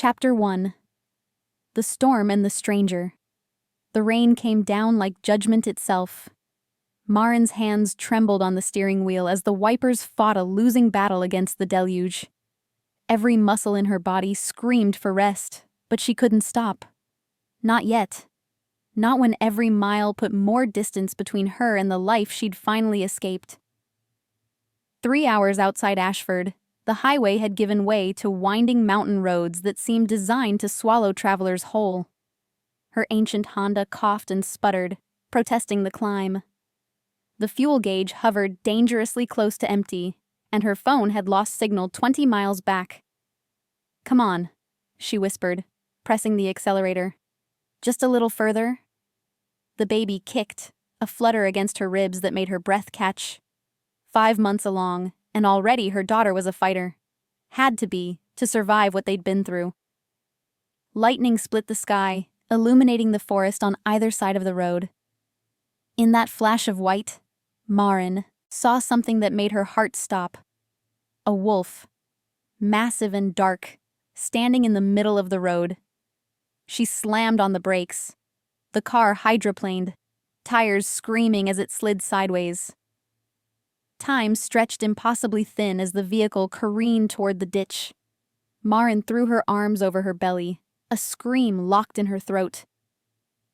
Chapter 1. The Storm and the Stranger. The rain came down like judgment itself. Marin's hands trembled on the steering wheel as the wipers fought a losing battle against the deluge. Every muscle in her body screamed for rest, but she couldn't stop. Not yet. Not when every mile put more distance between her and the life she'd finally escaped. 3 hours outside Ashford, the highway had given way to winding mountain roads that seemed designed to swallow travelers whole. Her ancient Honda coughed and sputtered, protesting the climb. The fuel gauge hovered dangerously close to empty, and her phone had lost signal 20 miles back. "Come on," she whispered, pressing the accelerator. "Just a little further." The baby kicked, a flutter against her ribs that made her breath catch. 5 months along, and already her daughter was a fighter. Had to be, to survive what they'd been through. Lightning split the sky, illuminating the forest on either side of the road. In that flash of white, Marin saw something that made her heart stop. A wolf, massive and dark, standing in the middle of the road. She slammed on the brakes. The car hydroplaned, tires screaming as it slid sideways. Time stretched impossibly thin as the vehicle careened toward the ditch. Marin threw her arms over her belly, a scream locked in her throat.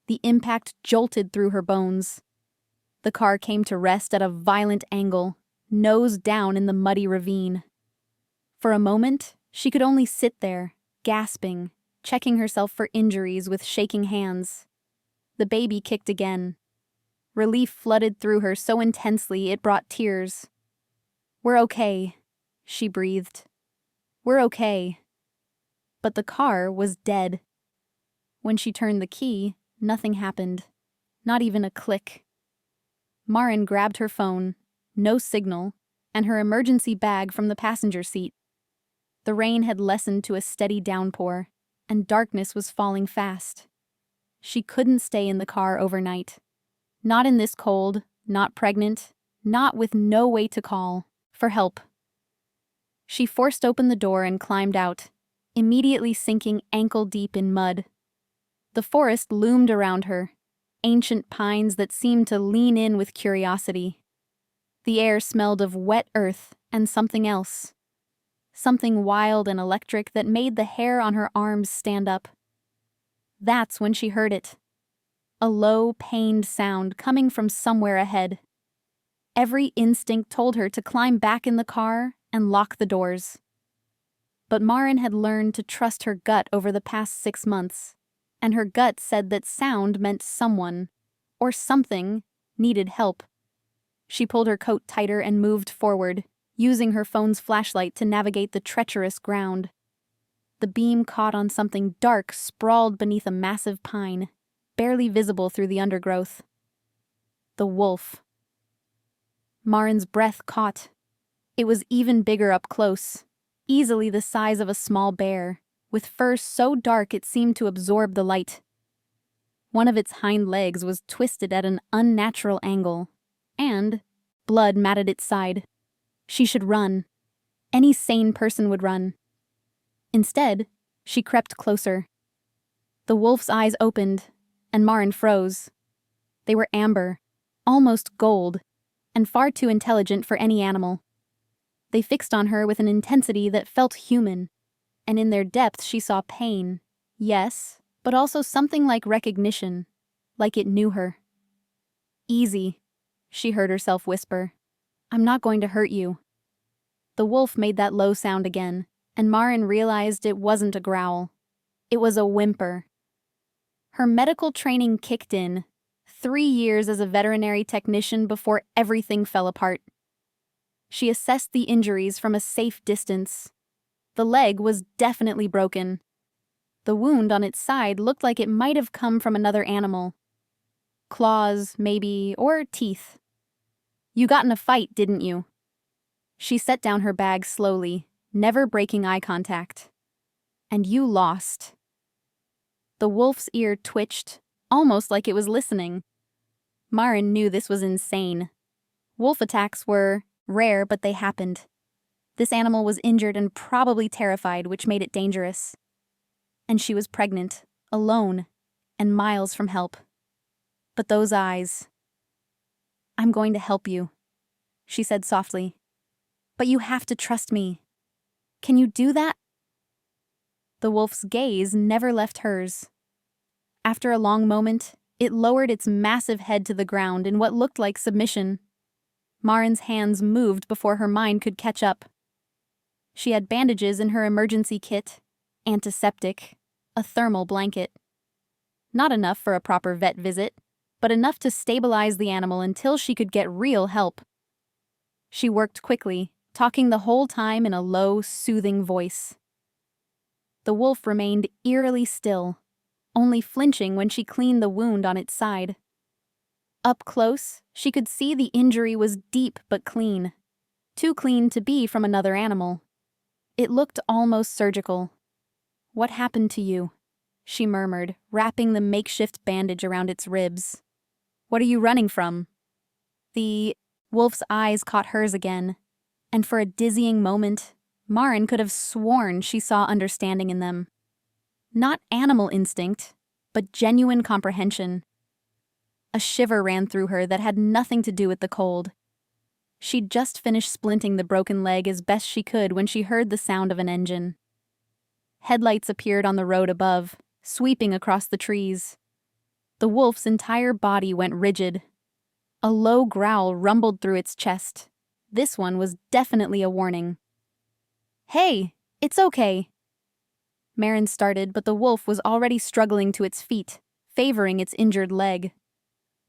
The impact jolted through her bones. The car came to rest at a violent angle, nose down in the muddy ravine. For a moment, she could only sit there, gasping, checking herself for injuries with shaking hands. The baby kicked again. Relief flooded through her so intensely it brought tears. "We're okay," she breathed. "We're okay." But the car was dead. When she turned the key, nothing happened. Not even a click. Marin grabbed her phone, no signal, and her emergency bag from the passenger seat. The rain had lessened to a steady downpour, and darkness was falling fast. She couldn't stay in the car overnight. Not in this cold, not pregnant, not with no way to call for help. She forced open the door and climbed out, immediately sinking ankle-deep in mud. The forest loomed around her, ancient pines that seemed to lean in with curiosity. The air smelled of wet earth and something else. Something wild and electric that made the hair on her arms stand up. That's when she heard it. A low, pained sound coming from somewhere ahead. Every instinct told her to climb back in the car and lock the doors. But Marin had learned to trust her gut over the past 6 months, and her gut said that sound meant someone, or something, needed help. She pulled her coat tighter and moved forward, using her phone's flashlight to navigate the treacherous ground. The beam caught on something dark sprawled beneath a massive pine, barely visible through the undergrowth. The wolf. Marin's breath caught. It was even bigger up close, easily the size of a small bear, with fur so dark it seemed to absorb the light. One of its hind legs was twisted at an unnatural angle, and blood matted its side. She should run. Any sane person would run. Instead, she crept closer. The wolf's eyes opened, and Marin froze. They were amber, almost gold, and far too intelligent for any animal. They fixed on her with an intensity that felt human, and in their depth she saw pain, yes, but also something like recognition, like it knew her. "Easy," she heard herself whisper. "I'm not going to hurt you." The wolf made that low sound again, and Marin realized it wasn't a growl. It was a whimper. Her medical training kicked in, 3 years as a veterinary technician before everything fell apart. She assessed the injuries from a safe distance. The leg was definitely broken. The wound on its side looked like it might have come from another animal. Claws, maybe, or teeth. "You got in a fight, didn't you?" She set down her bag slowly, never breaking eye contact. "And you lost." The wolf's ear twitched, almost like it was listening. Marin knew this was insane. Wolf attacks were rare, but they happened. This animal was injured and probably terrified, which made it dangerous. And she was pregnant, alone, and miles from help. But those eyes. "I'm going to help you," she said softly. "But you have to trust me. Can you do that?" The wolf's gaze never left hers. After a long moment, it lowered its massive head to the ground in what looked like submission. Marin's hands moved before her mind could catch up. She had bandages in her emergency kit, antiseptic, a thermal blanket. Not enough for a proper vet visit, but enough to stabilize the animal until she could get real help. She worked quickly, talking the whole time in a low, soothing voice. The wolf remained eerily still, only flinching when she cleaned the wound on its side. Up close, she could see the injury was deep but clean. Too clean to be from another animal. It looked almost surgical. "What happened to you?" she murmured, wrapping the makeshift bandage around its ribs. "What are you running from?" The wolf's eyes caught hers again, and for a dizzying moment, Marin could have sworn she saw understanding in them. Not animal instinct, but genuine comprehension. A shiver ran through her that had nothing to do with the cold. She'd just finished splinting the broken leg as best she could when she heard the sound of an engine. Headlights appeared on the road above, sweeping across the trees. The wolf's entire body went rigid. A low growl rumbled through its chest. This one was definitely a warning. "Hey, it's okay." Marin started, but the wolf was already struggling to its feet, favoring its injured leg.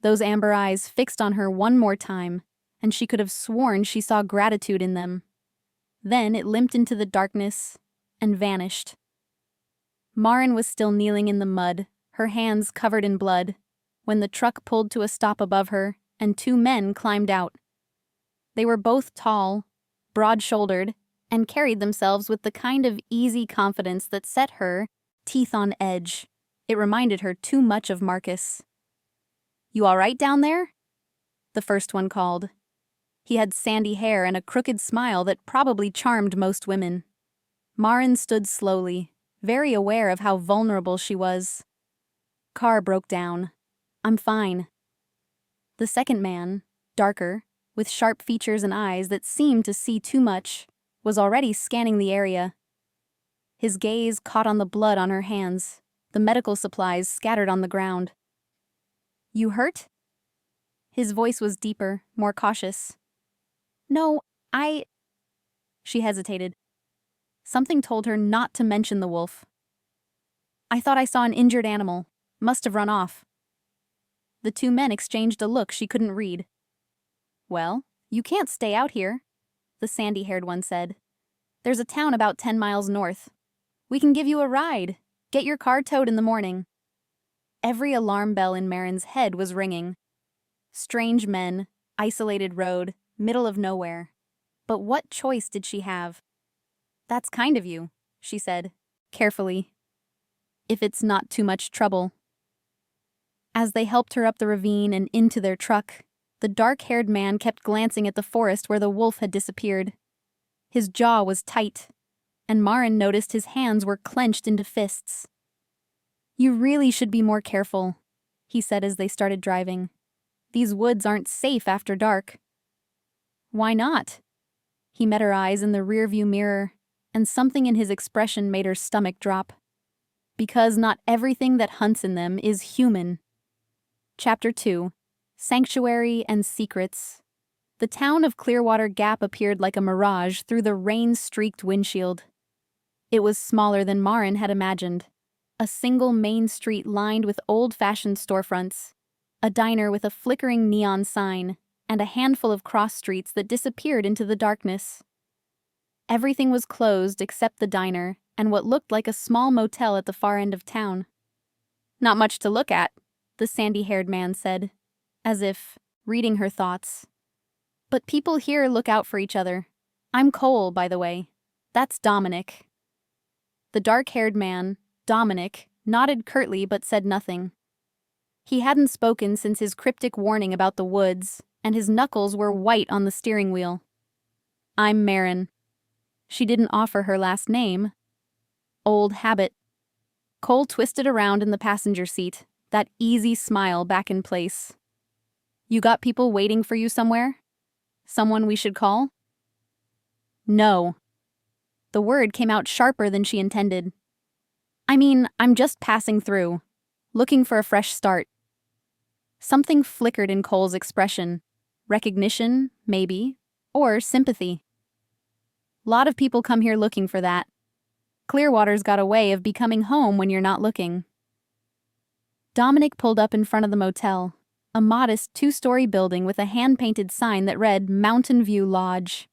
Those amber eyes fixed on her one more time, and she could have sworn she saw gratitude in them. Then it limped into the darkness and vanished. Marin was still kneeling in the mud, her hands covered in blood, when the truck pulled to a stop above her and two men climbed out. They were both tall, broad-shouldered, and carried themselves with the kind of easy confidence that set her teeth on edge. It reminded her too much of Marcus. "You all right down there?" the first one called. He had sandy hair and a crooked smile that probably charmed most women. Marin stood slowly, very aware of how vulnerable she was. "Car broke down. I'm fine." The second man, darker, with sharp features and eyes that seemed to see too much, was already scanning the area. His gaze caught on the blood on her hands, the medical supplies scattered on the ground. "You hurt?" His voice was deeper, more cautious. "No, She hesitated. Something told her not to mention the wolf. "I thought I saw an injured animal. Must have run off." The two men exchanged a look she couldn't read. "Well, you can't stay out here," the sandy-haired one said. "There's a town about 10 miles north. We can give you a ride. Get your car towed in the morning." Every alarm bell in Marin's head was ringing. Strange men, isolated road, middle of nowhere. But what choice did she have? "That's kind of you," she said, carefully. "If it's not too much trouble." As they helped her up the ravine and into their truck, the dark-haired man kept glancing at the forest where the wolf had disappeared. His jaw was tight, and Marin noticed his hands were clenched into fists. "You really should be more careful," he said as they started driving. "These woods aren't safe after dark." "Why not?" He met her eyes in the rearview mirror, and something in his expression made her stomach drop. "Because not everything that hunts in them is human." Chapter 2. Sanctuary and Secrets. The town of Clearwater Gap appeared like a mirage through the rain-streaked windshield. It was smaller than Marin had imagined. A single main street lined with old-fashioned storefronts, a diner with a flickering neon sign, and a handful of cross streets that disappeared into the darkness. Everything was closed except the diner and what looked like a small motel at the far end of town. "Not much to look at," the sandy-haired man said, as if reading her thoughts. "But people here look out for each other. I'm Cole, by the way. That's Dominic." The dark-haired man, Dominic, nodded curtly but said nothing. He hadn't spoken since his cryptic warning about the woods, and his knuckles were white on the steering wheel. "I'm Marin." She didn't offer her last name. Old habit. Cole twisted around in the passenger seat, that easy smile back in place. You got people waiting for you somewhere? Someone we should call? No. The word came out sharper than she intended. I mean, I'm just passing through, looking for a fresh start. Something flickered in Cole's expression. Recognition, maybe, or sympathy. Lot of people come here looking for that. Clearwater's got a way of becoming home when you're not looking. Dominic pulled up in front of the motel, a modest 2-story building with a hand-painted sign that read Mountain View Lodge.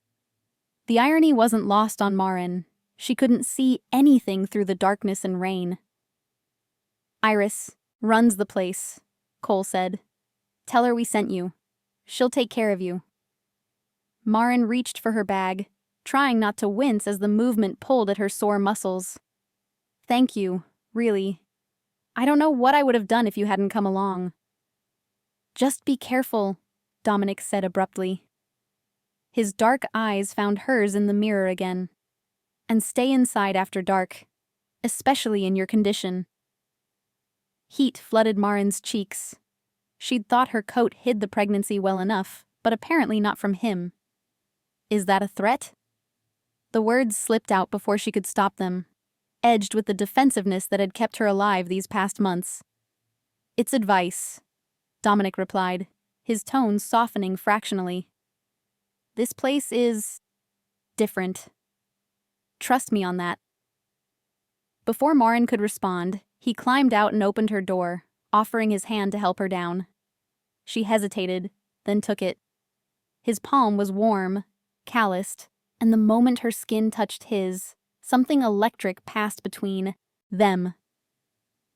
The irony wasn't lost on Marin. She couldn't see anything through the darkness and rain. Iris runs the place, Cole said. Tell her we sent you. She'll take care of you. Marin reached for her bag, trying not to wince as the movement pulled at her sore muscles. Thank you, really. I don't know what I would have done if you hadn't come along. Just be careful, Dominic said abruptly. His dark eyes found hers in the mirror again. And stay inside after dark, especially in your condition. Heat flooded Marin's cheeks. She'd thought her coat hid the pregnancy well enough, but apparently not from him. Is that a threat? The words slipped out before she could stop them, edged with the defensiveness that had kept her alive these past months. It's advice, Dominic replied, his tone softening fractionally. This place is different. Trust me on that. Before Marin could respond, he climbed out and opened her door, offering his hand to help her down. She hesitated, then took it. His palm was warm, calloused, and the moment her skin touched his, something electric passed between them.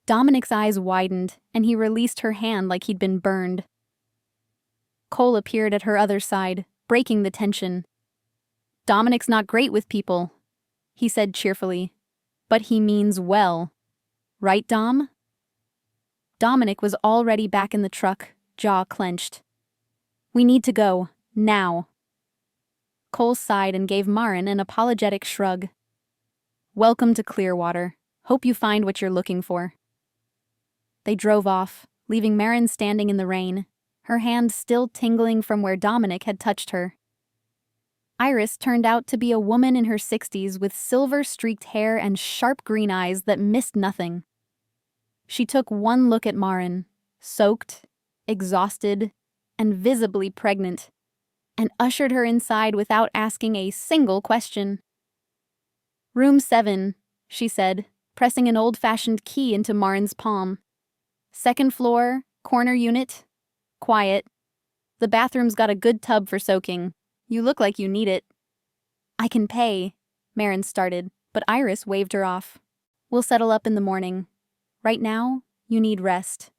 Dominic's eyes widened, and he released her hand like he'd been burned. Cole appeared at her other side, breaking the tension. Dominic's not great with people, he said cheerfully, but he means well. Right, Dom? Dominic was already back in the truck, jaw clenched. We need to go, now. Cole sighed and gave Marin an apologetic shrug. Welcome to Clearwater. Hope you find what you're looking for. They drove off, leaving Marin standing in the rain, her hand still tingling from where Dominic had touched her. Iris turned out to be a woman in her 60s with silver-streaked hair and sharp green eyes that missed nothing. She took one look at Marin, soaked, exhausted, and visibly pregnant, and ushered her inside without asking a single question. Room 7, she said, pressing an old-fashioned key into Marin's palm. Second floor, corner unit, quiet. The bathroom's got a good tub for soaking. You look like you need it. I can pay, Marin started, but Iris waved her off. We'll settle up in the morning. Right now, you need rest.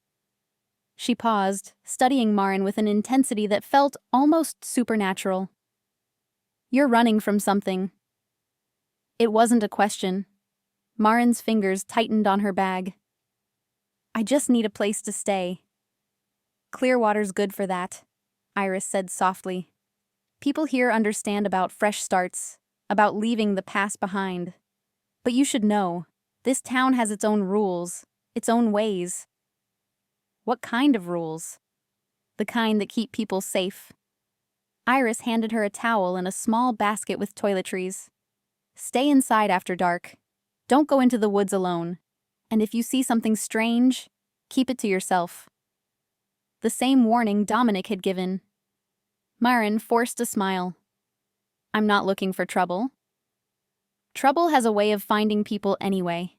She paused, studying Marin with an intensity that felt almost supernatural. You're running from something. It wasn't a question. Marin's fingers tightened on her bag. I just need a place to stay. Clearwater's good for that, Iris said softly. People here understand about fresh starts, about leaving the past behind. But you should know, this town has its own rules, its own ways. What kind of rules? The kind that keep people safe. Iris handed her a towel and a small basket with toiletries. Stay inside after dark. Don't go into the woods alone. And if you see something strange, keep it to yourself. The same warning Dominic had given. Marin forced a smile. I'm not looking for trouble. Trouble has a way of finding people anyway.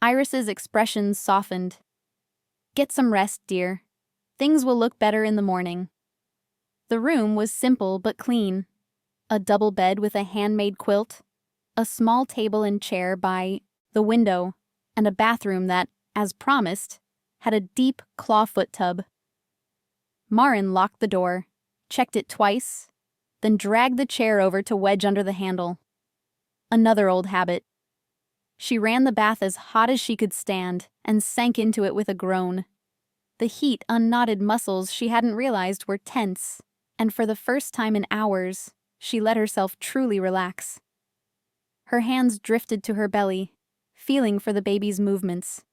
Iris's expressions softened. Get some rest, dear. Things will look better in the morning. The room was simple but clean. A double bed with a handmade quilt, a small table and chair by the window, and a bathroom that, as promised, had a deep clawfoot tub. Marin locked the door, checked it twice, then dragged the chair over to wedge under the handle. Another old habit. She ran the bath as hot as she could stand and sank into it with a groan. The heat unknotted muscles she hadn't realized were tense, and for the first time in hours, she let herself truly relax. Her hands drifted to her belly, feeling for the baby's movements.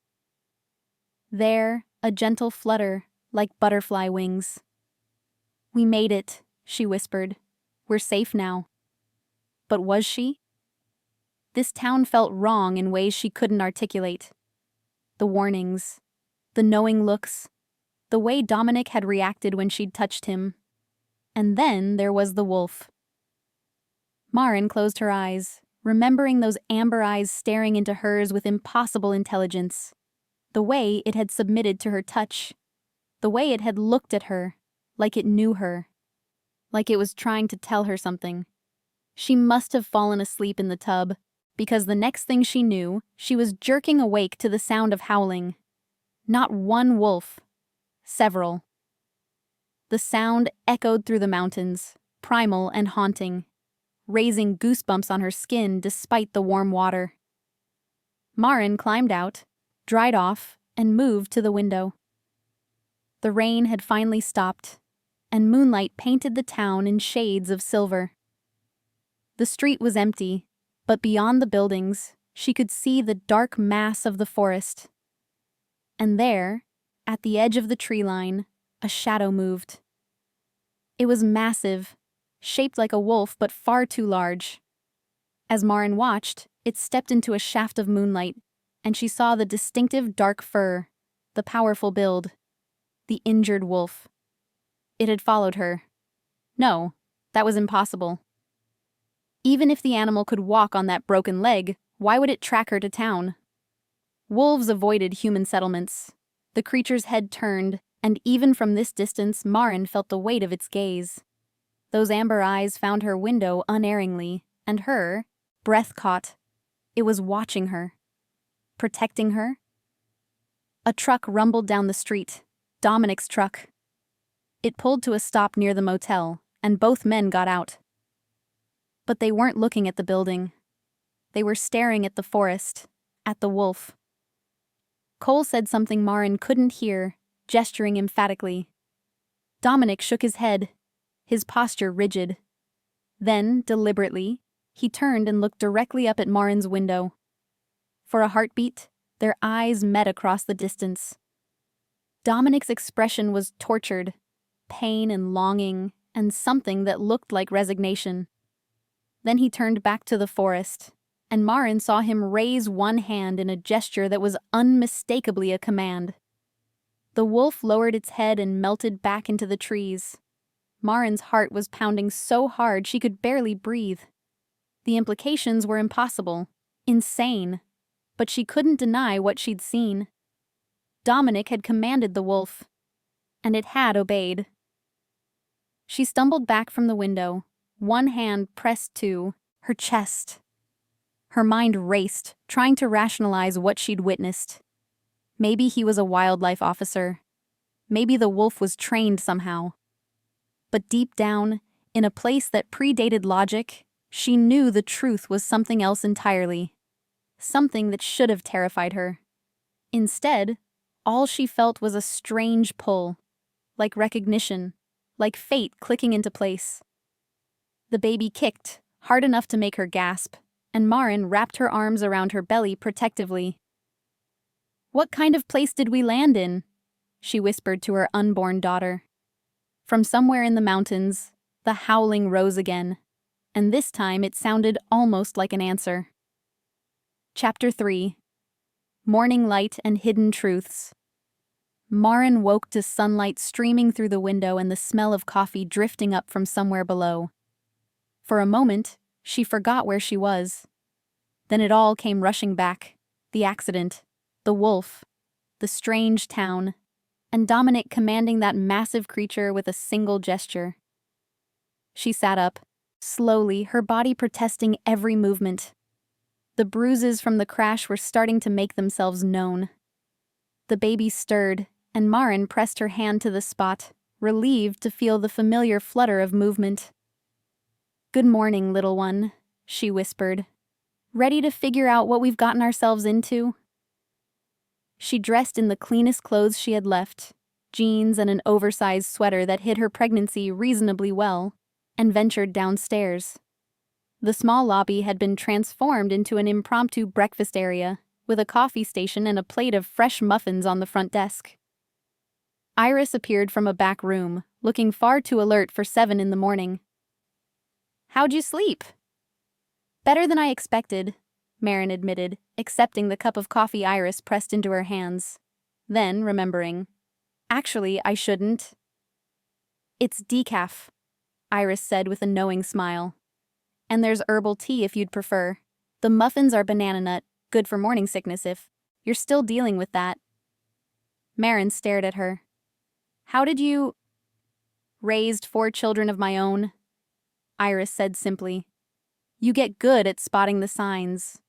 There, a gentle flutter, like butterfly wings. "We made it," she whispered. "We're safe now." But was she? This town felt wrong in ways she couldn't articulate. The warnings, the knowing looks, the way Dominic had reacted when she'd touched him. And then there was the wolf. Maren closed her eyes, remembering those amber eyes staring into hers with impossible intelligence. The way it had submitted to her touch. The way it had looked at her, like it knew her. Like it was trying to tell her something. She must have fallen asleep in the tub, because the next thing she knew, she was jerking awake to the sound of howling. Not one wolf. Several. The sound echoed through the mountains, primal and haunting, raising goosebumps on her skin despite the warm water. Maren climbed out, dried off, and moved to the window. The rain had finally stopped, and moonlight painted the town in shades of silver. The street was empty, but beyond the buildings, she could see the dark mass of the forest. And there, at the edge of the tree line, a shadow moved. It was massive, shaped like a wolf but far too large. As Maren watched, it stepped into a shaft of moonlight, and she saw the distinctive dark fur, the powerful build, the injured wolf. It had followed her. No, that was impossible. Even if the animal could walk on that broken leg, why would it track her to town? Wolves avoided human settlements. The creature's head turned, and even from this distance, Maren felt the weight of its gaze. Those amber eyes found her window unerringly, and her, breath caught. It was watching her. Protecting her. A truck rumbled down the street. Dominic's truck. It pulled to a stop near the motel, and both men got out. But they weren't looking at the building. They were staring at the forest, at the wolf. Cole said something Maren couldn't hear, gesturing emphatically. Dominic shook his head, his posture rigid. Then, deliberately, he turned and looked directly up at Maren's window. For a heartbeat, their eyes met across the distance. Dominic's expression was tortured, pain and longing, and something that looked like resignation. Then he turned back to the forest, and Maren saw him raise one hand in a gesture that was unmistakably a command. The wolf lowered its head and melted back into the trees. Maren's heart was pounding so hard she could barely breathe. The implications were impossible, insane, but she couldn't deny what she'd seen. Dominic had commanded the wolf, and it had obeyed. She stumbled back from the window, one hand pressed to her chest. Her mind raced, trying to rationalize what she'd witnessed. Maybe he was a wildlife officer. Maybe the wolf was trained somehow. But deep down, in a place that predated logic, she knew the truth was something else entirely. Something that should have terrified her. Instead, all she felt was a strange pull, like recognition, like fate clicking into place. The baby kicked, hard enough to make her gasp, and Maren wrapped her arms around her belly protectively. "What kind of place did we land in?" she whispered to her unborn daughter. From somewhere in the mountains, the howling rose again, and this time it sounded almost like an answer. Chapter 3. Morning Light and Hidden Truths. Maren woke to sunlight streaming through the window and the smell of coffee drifting up from somewhere below. For a moment, she forgot where she was. Then it all came rushing back. The accident, the wolf, the strange town, and Dominic commanding that massive creature with a single gesture. She sat up, slowly, her body protesting every movement. The bruises from the crash were starting to make themselves known. The baby stirred, and Maren pressed her hand to the spot, relieved to feel the familiar flutter of movement. "Good morning, little one," she whispered. "Ready to figure out what we've gotten ourselves into?" She dressed in the cleanest clothes she had left, jeans and an oversized sweater that hid her pregnancy reasonably well, and ventured downstairs. The small lobby had been transformed into an impromptu breakfast area, with a coffee station and a plate of fresh muffins on the front desk. Iris appeared from a back room, looking far too alert for 7 in the morning. "How'd you sleep?" "Better than I expected," Marin admitted, accepting the cup of coffee Iris pressed into her hands. Then, remembering, "Actually, I shouldn't." "It's decaf," Iris said with a knowing smile. "And there's herbal tea if you'd prefer. The muffins are banana nut, good for morning sickness if you're still dealing with that." Marin stared at her. "How did you—" "Raised 4 children of my own," Iris said simply. "You get good at spotting the signs.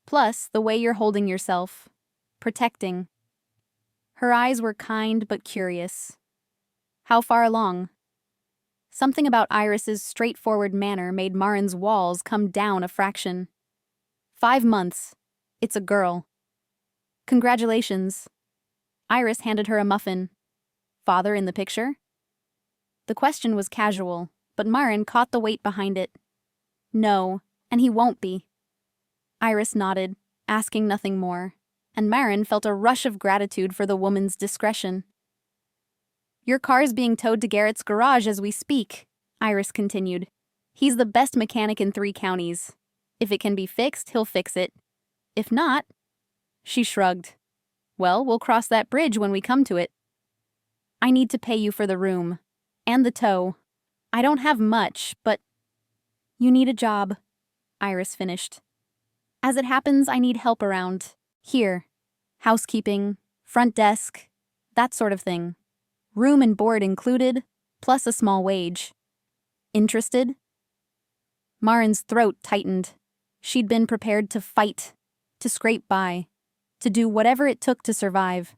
Plus, the way you're holding yourself. Protecting." Her eyes were kind but curious. "How far along?" Something about Iris's straightforward manner made Marin's walls come down a fraction. 5 months. It's a girl." "Congratulations." Iris handed her a muffin. "Father in the picture?" The question was casual, but Marin caught the weight behind it. "No, and he won't be." Iris nodded, asking nothing more, and Marin felt a rush of gratitude for the woman's discretion. "Your car's being towed to Garrett's garage as we speak," Iris continued. "He's the best mechanic in 3 counties. If it can be fixed, he'll fix it. If not—" She shrugged. "Well, we'll cross that bridge when we come to it." "I need to pay you for the room. And the tow. I don't have much, but—" "You need a job," Iris finished. "As it happens, I need help around here. Housekeeping, front desk, that sort of thing. Room and board included, plus a small wage. Interested?" Marin's throat tightened. She'd been prepared to fight, to scrape by, to do whatever it took to survive.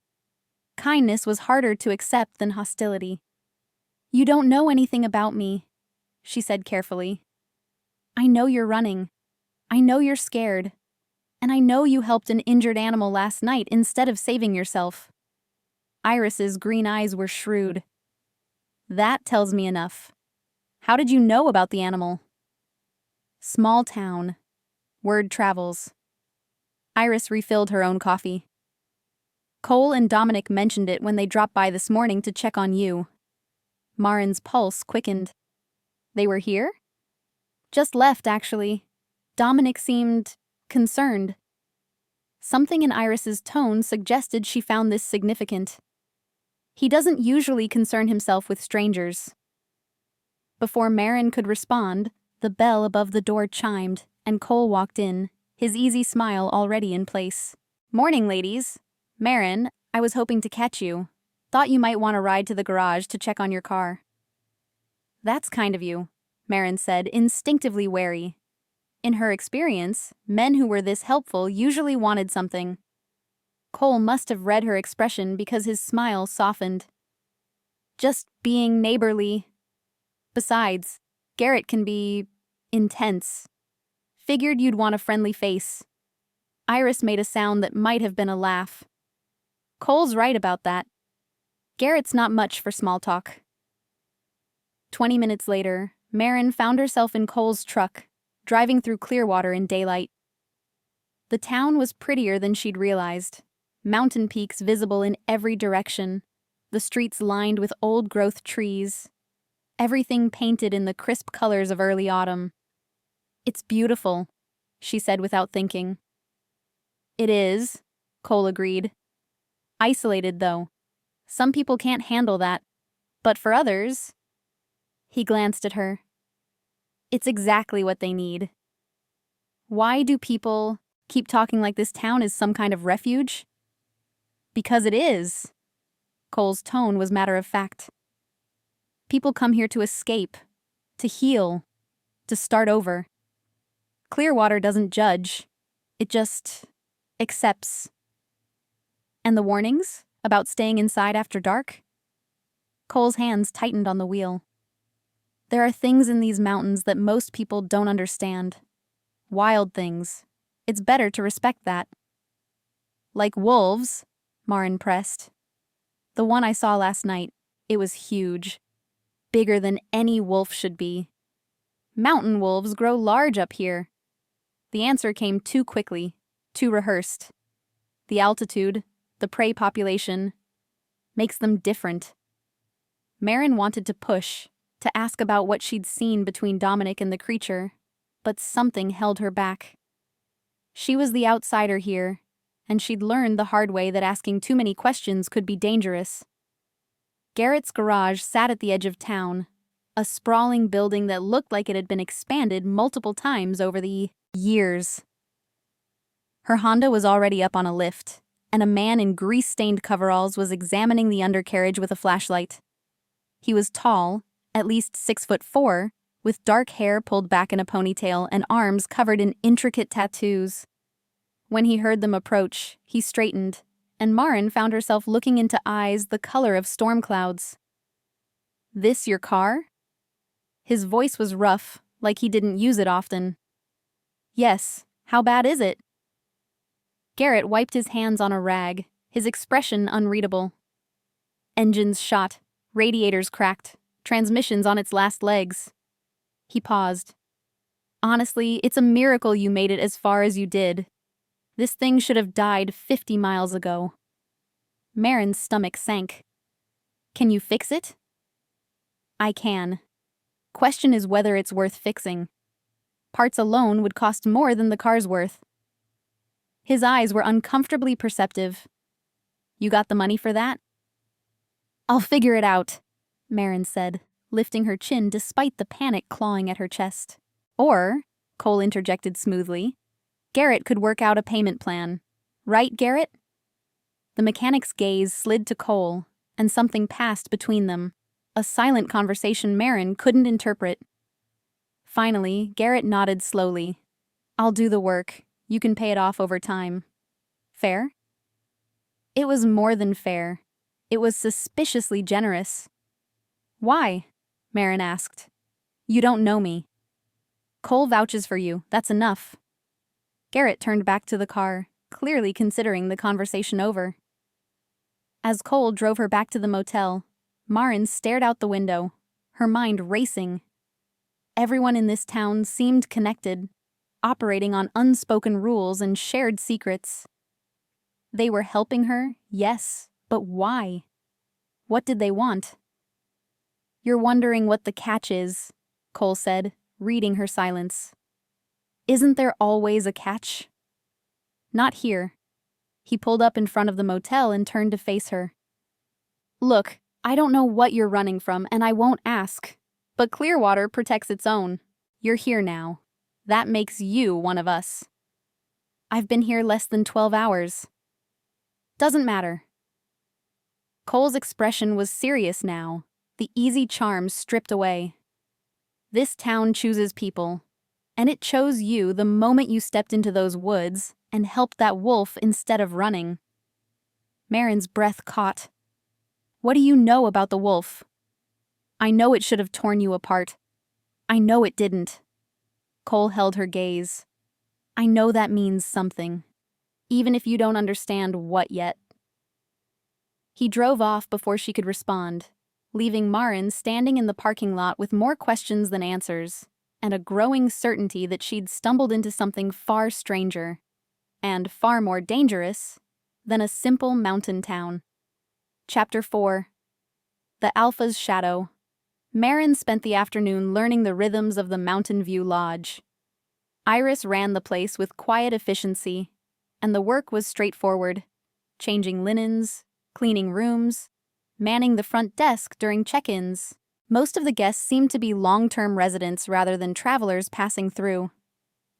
Kindness was harder to accept than hostility. "You don't know anything about me," she said carefully. "I know you're running. I know you're scared. And I know you helped an injured animal last night instead of saving yourself." Iris's green eyes were shrewd. "That tells me enough. How did you know about the animal?" "Small town. Word travels." Iris refilled her own coffee. "Cole and Dominic mentioned it when they dropped by this morning to check on you." Marin's pulse quickened. "They were here?" "Just left, actually. Dominic seemed concerned." Something in Iris's tone suggested she found this significant. He doesn't usually concern himself with strangers. Before Marin could respond, the bell above the door chimed, and Cole walked in, his easy smile already in place. "Morning, ladies. Marin, I was hoping to catch you. Thought you might want a ride to the garage to check on your car." "That's kind of you," Marin said, instinctively wary. In her experience, men who were this helpful usually wanted something. Cole must have read her expression because his smile softened. "Just being neighborly. Besides, Garrett can be intense. Figured you'd want a friendly face." Iris made a sound that might have been a laugh. "Cole's right about that. Garrett's not much for small talk." 20 minutes later, Marin found herself in Cole's truck, driving through Clearwater in daylight. The town was prettier than she'd realized. Mountain peaks visible in every direction, the streets lined with old-growth trees. Everything painted in the crisp colors of early autumn. "It's beautiful," she said without thinking. "It is," Cole agreed. "Isolated, though. Some people can't handle that. But for others—" He glanced at her. "It's exactly what they need." "Why do people keep talking like this town is some kind of refuge?" "Because it is." Cole's tone was matter of fact. "People come here to escape, to heal, to start over. Clearwater doesn't judge. It just accepts." "And the warnings about staying inside after dark?" Cole's hands tightened on the wheel. "There are things in these mountains that most people don't understand. Wild things. It's better to respect that." "Like wolves," Marin pressed. "The one I saw last night, it was huge. Bigger than any wolf should be. Mountain wolves grow large up here." The answer came too quickly, too rehearsed. The altitude, the prey population, makes them different. Marin wanted to push, to ask about what she'd seen between Dominic and the creature, but something held her back. She was the outsider here, and she'd learned the hard way that asking too many questions could be dangerous. Garrett's garage sat at the edge of town, a sprawling building that looked like it had been expanded multiple times over the years. Her Honda was already up on a lift, and a man in grease-stained coveralls was examining the undercarriage with a flashlight. He was tall, at least 6'4", with dark hair pulled back in a ponytail and arms covered in intricate tattoos. When he heard them approach, he straightened, and Marin found herself looking into eyes the color of storm clouds. "This your car?" His voice was rough, like he didn't use it often. "Yes, how bad is it?" Garrett wiped his hands on a rag, his expression unreadable. "Engines shot, radiators cracked, transmissions on its last legs." He paused. "Honestly, it's a miracle you made it as far as you did. This thing should have died 50 miles ago." Marin's stomach sank. "Can you fix it?" "I can. Question is whether it's worth fixing. Parts alone would cost more than the car's worth." His eyes were uncomfortably perceptive. "You got the money for that?" "I'll figure it out," Marin said, lifting her chin despite the panic clawing at her chest. "Or," Cole interjected smoothly, "Garrett could work out a payment plan. Right, Garrett?" The mechanic's gaze slid to Cole, and something passed between them, a silent conversation Marin couldn't interpret. Finally, Garrett nodded slowly. "I'll do the work. You can pay it off over time. Fair?" It was more than fair. It was suspiciously generous. "Why?" Marin asked. "You don't know me." "Cole vouches for you, that's enough." Garrett turned back to the car, clearly considering the conversation over. As Cole drove her back to the motel, Marin stared out the window, her mind racing. Everyone in this town seemed connected, operating on unspoken rules and shared secrets. They were helping her, yes, but why? What did they want? "You're wondering what the catch is," Cole said, reading her silence. "Isn't there always a catch?" "Not here." He pulled up in front of the motel and turned to face her. "Look, I don't know what you're running from, and I won't ask. But Clearwater protects its own. You're here now. That makes you one of us." "I've been here less than 12 hours. "Doesn't matter." Cole's expression was serious now, the easy charm stripped away. "This town chooses people, and it chose you the moment you stepped into those woods and helped that wolf instead of running." Marin's breath caught. "What do you know about the wolf?" "I know it should have torn you apart. I know it didn't." Cole held her gaze. "I know that means something, even if you don't understand what yet." He drove off before she could respond, leaving Marin standing in the parking lot with more questions than answers, and a growing certainty that she'd stumbled into something far stranger, and far more dangerous, than a simple mountain town. Chapter 4. The Alpha's Shadow. Marin spent the afternoon learning the rhythms of the Mountain View Lodge. Iris ran the place with quiet efficiency, and the work was straightforward: changing linens, cleaning rooms, manning the front desk during check-ins. Most of the guests seemed to be long-term residents rather than travelers passing through.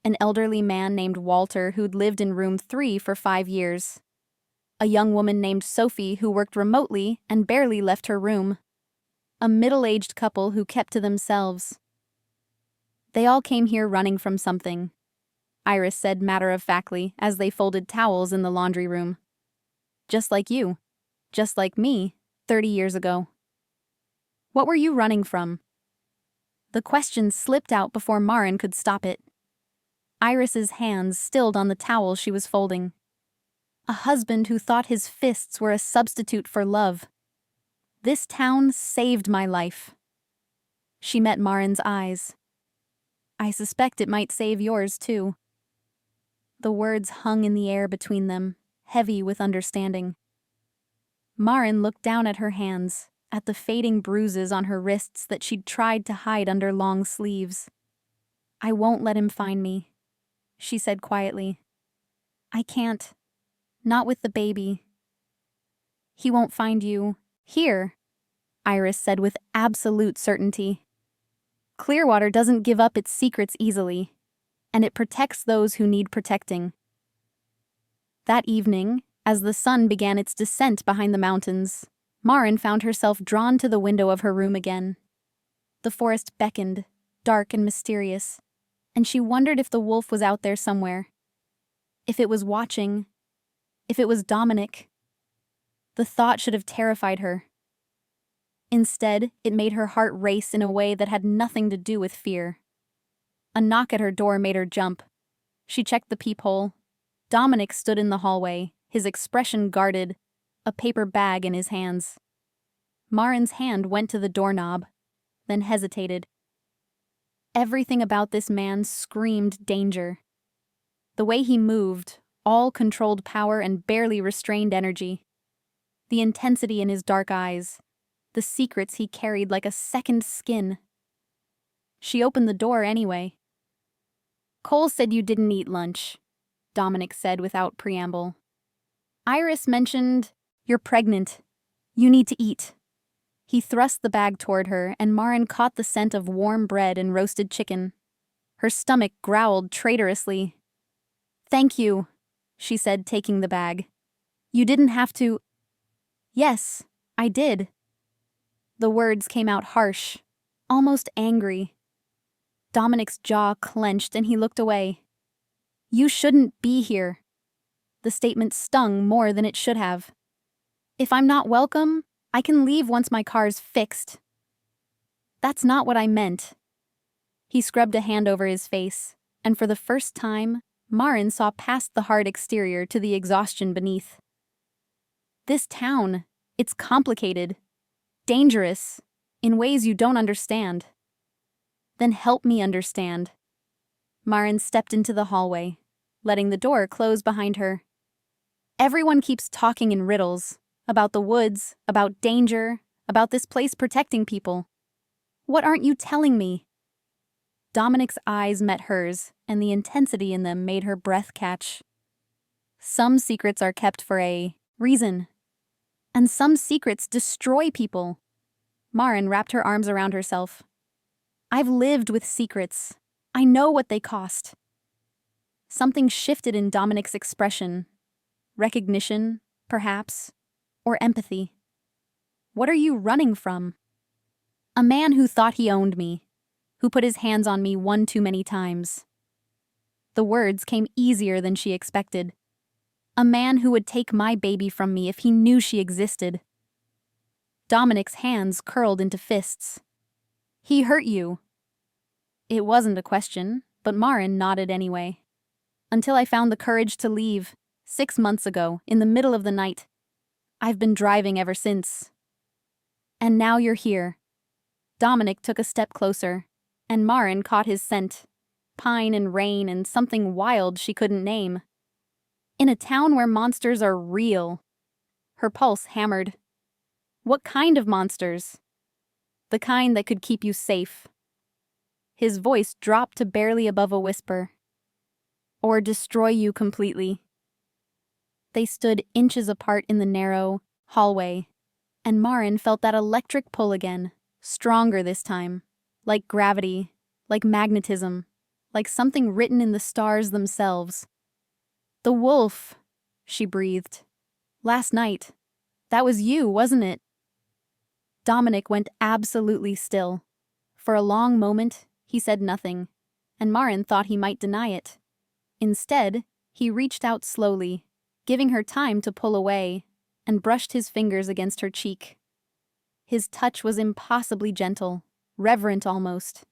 An elderly man named Walter who'd lived in room 3 for 5 years. A young woman named Sophie who worked remotely and barely left her room. A middle-aged couple who kept to themselves. "They all came here running from something," Iris said matter-of-factly as they folded towels in the laundry room. "Just like you. Just like me, 30 years ago." "What were you running from?" The question slipped out before Marin could stop it. Iris's hands stilled on the towel she was folding. A husband who thought his fists were a substitute for love. "This town saved my life." She met Marin's eyes. "I suspect it might save yours, too." The words hung in the air between them, heavy with understanding. Marin looked down at her hands, at the fading bruises on her wrists that she'd tried to hide under long sleeves. "I won't let him find me," she said quietly. "I can't. Not with the baby." "He won't find you here," Iris said with absolute certainty. "Clearwater doesn't give up its secrets easily, and it protects those who need protecting." That evening, as the sun began its descent behind the mountains, Marin found herself drawn to the window of her room again. The forest beckoned, dark and mysterious, and she wondered if the wolf was out there somewhere. If it was watching. If it was Dominic. The thought should have terrified her. Instead, it made her heart race in a way that had nothing to do with fear. A knock at her door made her jump. She checked the peephole. Dominic stood in the hallway, his expression guarded, a paper bag in his hands. Marin's hand went to the doorknob, then hesitated. Everything about this man screamed danger. The way he moved, all controlled power and barely restrained energy. The intensity in his dark eyes, the secrets he carried like a second skin. She opened the door anyway. "Cole said you didn't eat lunch," Dominic said without preamble. "Iris mentioned you're pregnant. You need to eat." He thrust the bag toward her, and Marin caught the scent of warm bread and roasted chicken. Her stomach growled traitorously. "Thank you," she said, taking the bag. "You didn't have to." "Yes, I did." The words came out harsh, almost angry. Dominic's jaw clenched and he looked away. "You shouldn't be here." The statement stung more than it should have. "If I'm not welcome, I can leave once my car's fixed." "That's not what I meant." He scrubbed a hand over his face, and for the first time, Marin saw past the hard exterior to the exhaustion beneath. "This town, it's complicated, dangerous, in ways you don't understand." "Then help me understand." Marin stepped into the hallway, letting the door close behind her. "Everyone keeps talking in riddles, about the woods, about danger, about this place protecting people. What aren't you telling me?" Dominic's eyes met hers, and the intensity in them made her breath catch. "Some secrets are kept for a reason, and some secrets destroy people." Marin wrapped her arms around herself. "I've lived with secrets. I know what they cost." Something shifted in Dominic's expression. Recognition, perhaps, or empathy. "What are you running from?" "A man who thought he owned me, who put his hands on me one too many times." The words came easier than she expected. "A man who would take my baby from me if he knew she existed." Dominic's hands curled into fists. "He hurt you." It wasn't a question, but Marin nodded anyway. "Until I found the courage to leave, 6 months ago, in the middle of the night. I've been driving ever since. And now you're here." Dominic took a step closer, and Marin caught his scent. Pine and rain and something wild she couldn't name. "In a town where monsters are real." Her pulse hammered. "What kind of monsters?" "The kind that could keep you safe." His voice dropped to barely above a whisper. "Or destroy you completely." They stood inches apart in the narrow hallway, and Marin felt that electric pull again, stronger this time, like gravity, like magnetism, like something written in the stars themselves. "The wolf," she breathed. "Last night. That was you, wasn't it?" Dominic went absolutely still. For a long moment, he said nothing, and Marin thought he might deny it. Instead, he reached out slowly, giving her time to pull away, and brushed his fingers against her cheek. His touch was impossibly gentle, reverent almost,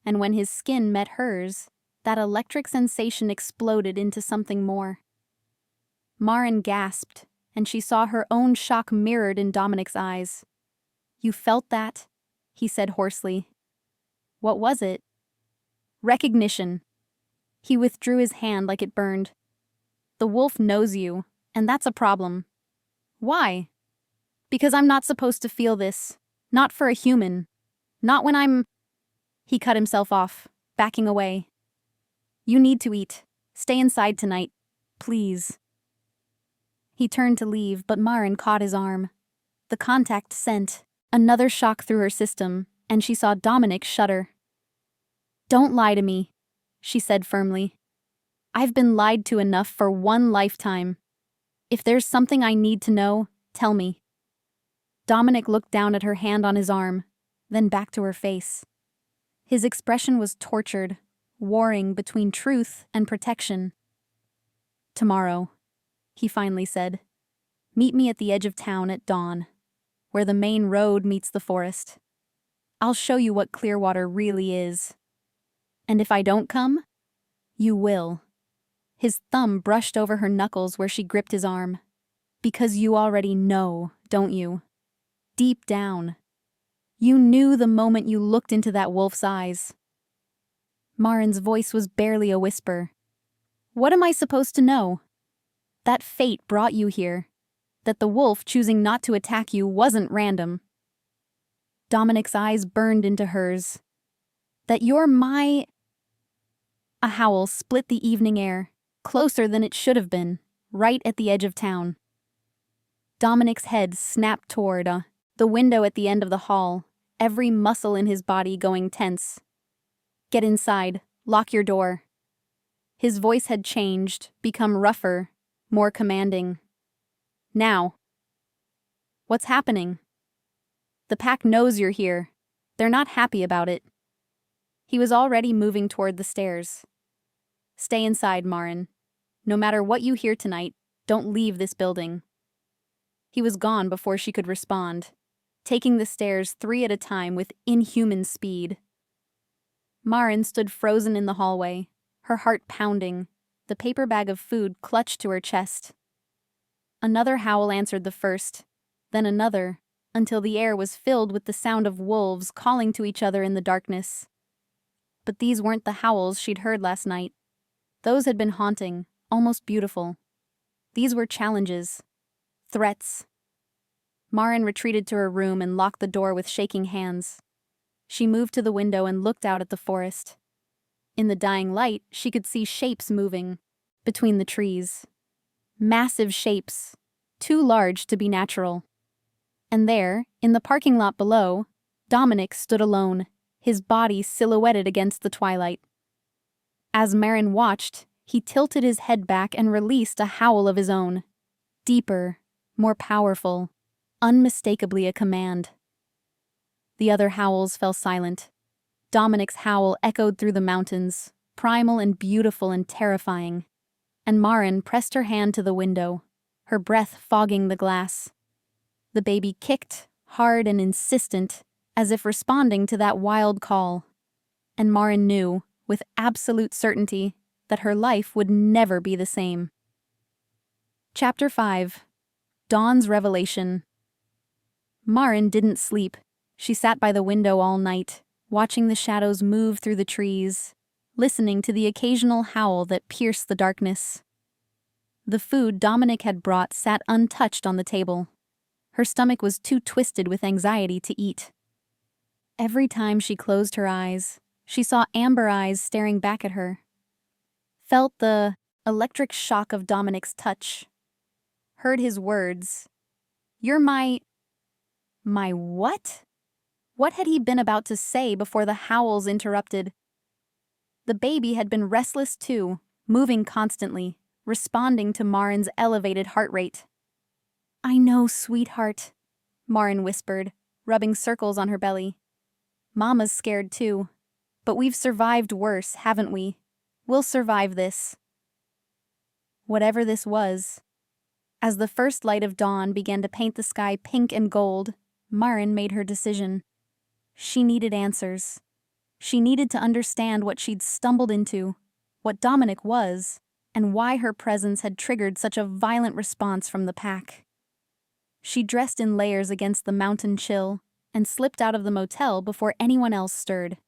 and when his skin met hers, that electric sensation exploded into something more. Marin gasped, and she saw her own shock mirrored in Dominic's eyes. "You felt that?" he said hoarsely. "What was it?" "Recognition." He withdrew his hand like it burned. "The wolf knows you, And that's a problem. Why? Because I'm not supposed to feel this. Not for a human. Not when I'm... He cut himself off, backing away. You need to eat. Stay inside tonight. Please. He turned to leave, but Maren caught his arm. The contact sent another shock through her system, and she saw Dominic shudder. Don't lie to me, she said firmly. I've been lied to enough for one lifetime. If there's something I need to know, tell me. Dominic looked down at her hand on his arm, then back to her face. His expression was tortured, warring between truth and protection. Tomorrow, he finally said. Meet me at the edge of town at dawn, where the main road meets the forest. I'll show you what Clearwater really is. And if I don't come, you will. His thumb brushed over her knuckles where she gripped his arm. Because you already know, don't you? Deep down. You knew the moment you looked into that wolf's eyes. Maren's voice was barely a whisper. What am I supposed to know? That fate brought you here. That the wolf choosing not to attack you wasn't random. Dominic's eyes burned into hers. That you're my... A howl split the evening air, closer than it should have been, right at the edge of town. Dominic's head snapped toward the window at the end of the hall, every muscle in his body going tense. Get inside, lock your door. His voice had changed, become rougher, more commanding. Now. What's happening? The pack knows you're here. They're not happy about it. He was already moving toward the stairs. Stay inside, Maren. No matter what you hear tonight, don't leave this building. He was gone before she could respond, taking the stairs 3 at a time with inhuman speed. Maren stood frozen in the hallway, her heart pounding, the paper bag of food clutched to her chest. Another howl answered the first, then another, until the air was filled with the sound of wolves calling to each other in the darkness. But these weren't the howls she'd heard last night. Those had been haunting, almost beautiful. These were challenges. Threats. Maren retreated to her room and locked the door with shaking hands. She moved to the window and looked out at the forest. In the dying light, she could see shapes moving between the trees. Massive shapes, too large to be natural. And there, in the parking lot below, Dominic stood alone, his body silhouetted against the twilight. As Maren watched, he tilted his head back and released a howl of his own. Deeper, more powerful, unmistakably a command. The other howls fell silent. Dominic's howl echoed through the mountains, primal and beautiful and terrifying. And Maren pressed her hand to the window, her breath fogging the glass. The baby kicked, hard and insistent, as if responding to that wild call. And Maren knew, with absolute certainty, that her life would never be the same. Chapter 5. Dawn's Revelation. Maren didn't sleep. She sat by the window all night, watching the shadows move through the trees, listening to the occasional howl that pierced the darkness. The food Dominic had brought sat untouched on the table. Her stomach was too twisted with anxiety to eat. Every time she closed her eyes, she saw amber eyes staring back at her. Felt the electric shock of Dominic's touch. Heard his words. You're my what? What had he been about to say before the howls interrupted? The baby had been restless too, moving constantly, responding to Maren's elevated heart rate. I know, sweetheart, Maren whispered, rubbing circles on her belly. Mama's scared too, but we've survived worse, haven't we? We'll survive this. Whatever this was. As the first light of dawn began to paint the sky pink and gold, Maren made her decision. She needed answers. She needed to understand what she'd stumbled into, what Dominic was, and why her presence had triggered such a violent response from the pack. She dressed in layers against the mountain chill and slipped out of the motel before anyone else stirred.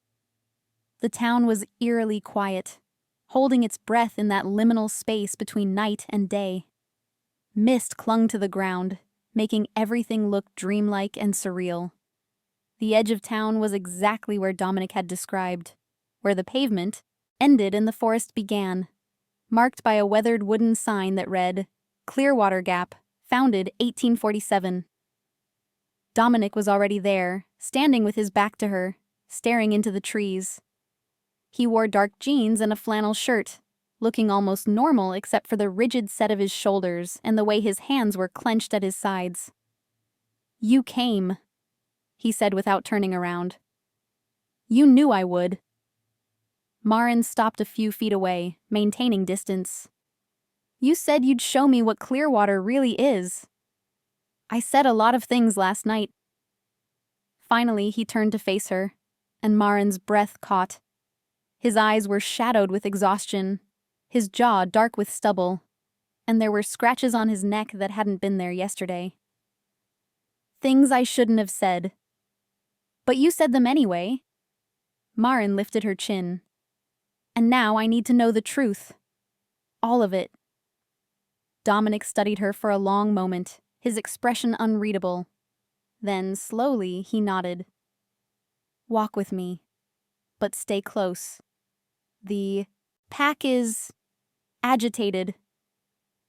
The town was eerily quiet, holding its breath in that liminal space between night and day. Mist clung to the ground, making everything look dreamlike and surreal. The edge of town was exactly where Dominic had described, where the pavement ended and the forest began, marked by a weathered wooden sign that read, Clearwater Gap, founded 1847. Dominic was already there, standing with his back to her, staring into the trees. He wore dark jeans and a flannel shirt, looking almost normal except for the rigid set of his shoulders and the way his hands were clenched at his sides. "You came," he said without turning around. "You knew I would." Marin stopped a few feet away, maintaining distance. "You said you'd show me what Clearwater really is." "I said a lot of things last night." Finally, he turned to face her, and Marin's breath caught. His eyes were shadowed with exhaustion, his jaw dark with stubble, and there were scratches on his neck that hadn't been there yesterday. "Things I shouldn't have said." "But you said them anyway." Marin lifted her chin. "And now I need to know the truth. All of it." Dominic studied her for a long moment, his expression unreadable. Then, slowly, he nodded. "Walk with me, but stay close. The pack is agitated.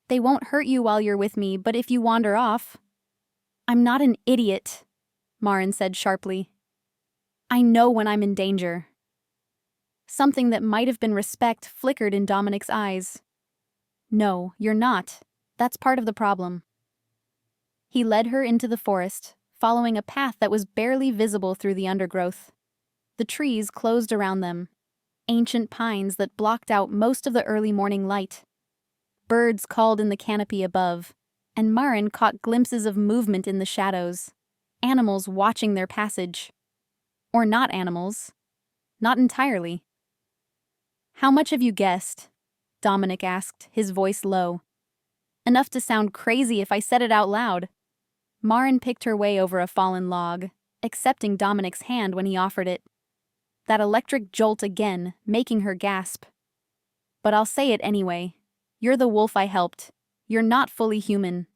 They won't hurt you while you're with me, but if you wander off..." "I'm not an idiot," Marin said sharply. "I know when I'm in danger." Something that might have been respect flickered in Dominic's eyes. "No, you're not. That's part of the problem." He led her into the forest, following a path that was barely visible through the undergrowth. The trees closed around them, ancient pines that blocked out most of the early morning light. Birds called in the canopy above, and Marin caught glimpses of movement in the shadows, animals watching their passage. Or not animals. Not entirely. "How much have you guessed?" Dominic asked, his voice low. "Enough to sound crazy if I said it out loud." Marin picked her way over a fallen log, accepting Dominic's hand when he offered it. That electric jolt again, making her gasp. "But I'll say it anyway. You're the wolf I helped. You're not fully human.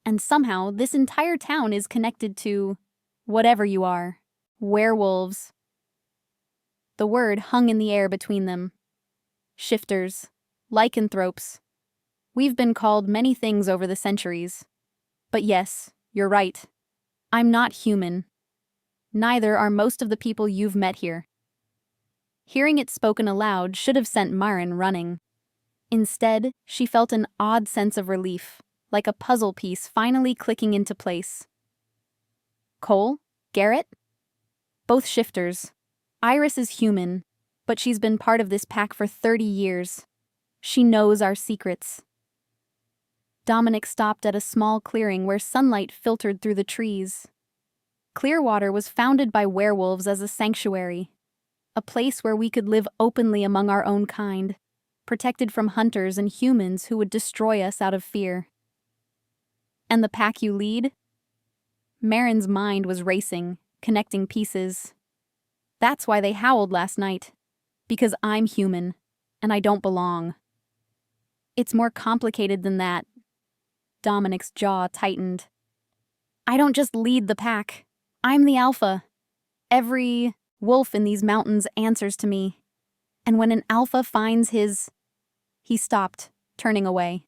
And somehow this entire town is connected to whatever you are. Werewolves." The word hung in the air between them. Shifters. Lycanthropes. We've been called many things over the centuries. But yes, you're right. I'm not human. Neither are most of the people you've met here. Hearing it spoken aloud should have sent Marin running. Instead, she felt an odd sense of relief, like a puzzle piece finally clicking into place. "Cole? Garrett?" "Both shifters. Iris is human, but she's been part of this pack for 30 years. She knows our secrets." Dominic stopped at a small clearing where sunlight filtered through the trees. Clearwater was founded by werewolves as a sanctuary, a place where we could live openly among our own kind, protected from hunters and humans who would destroy us out of fear. "And the pack you lead?" Marin's mind was racing, connecting pieces. "That's why they howled last night. Because I'm human, and I don't belong." "It's more complicated than that." Dominic's jaw tightened. "I don't just lead the pack. I'm the alpha. Every wolf in these mountains answers to me. And when an alpha finds his..." He stopped, turning away.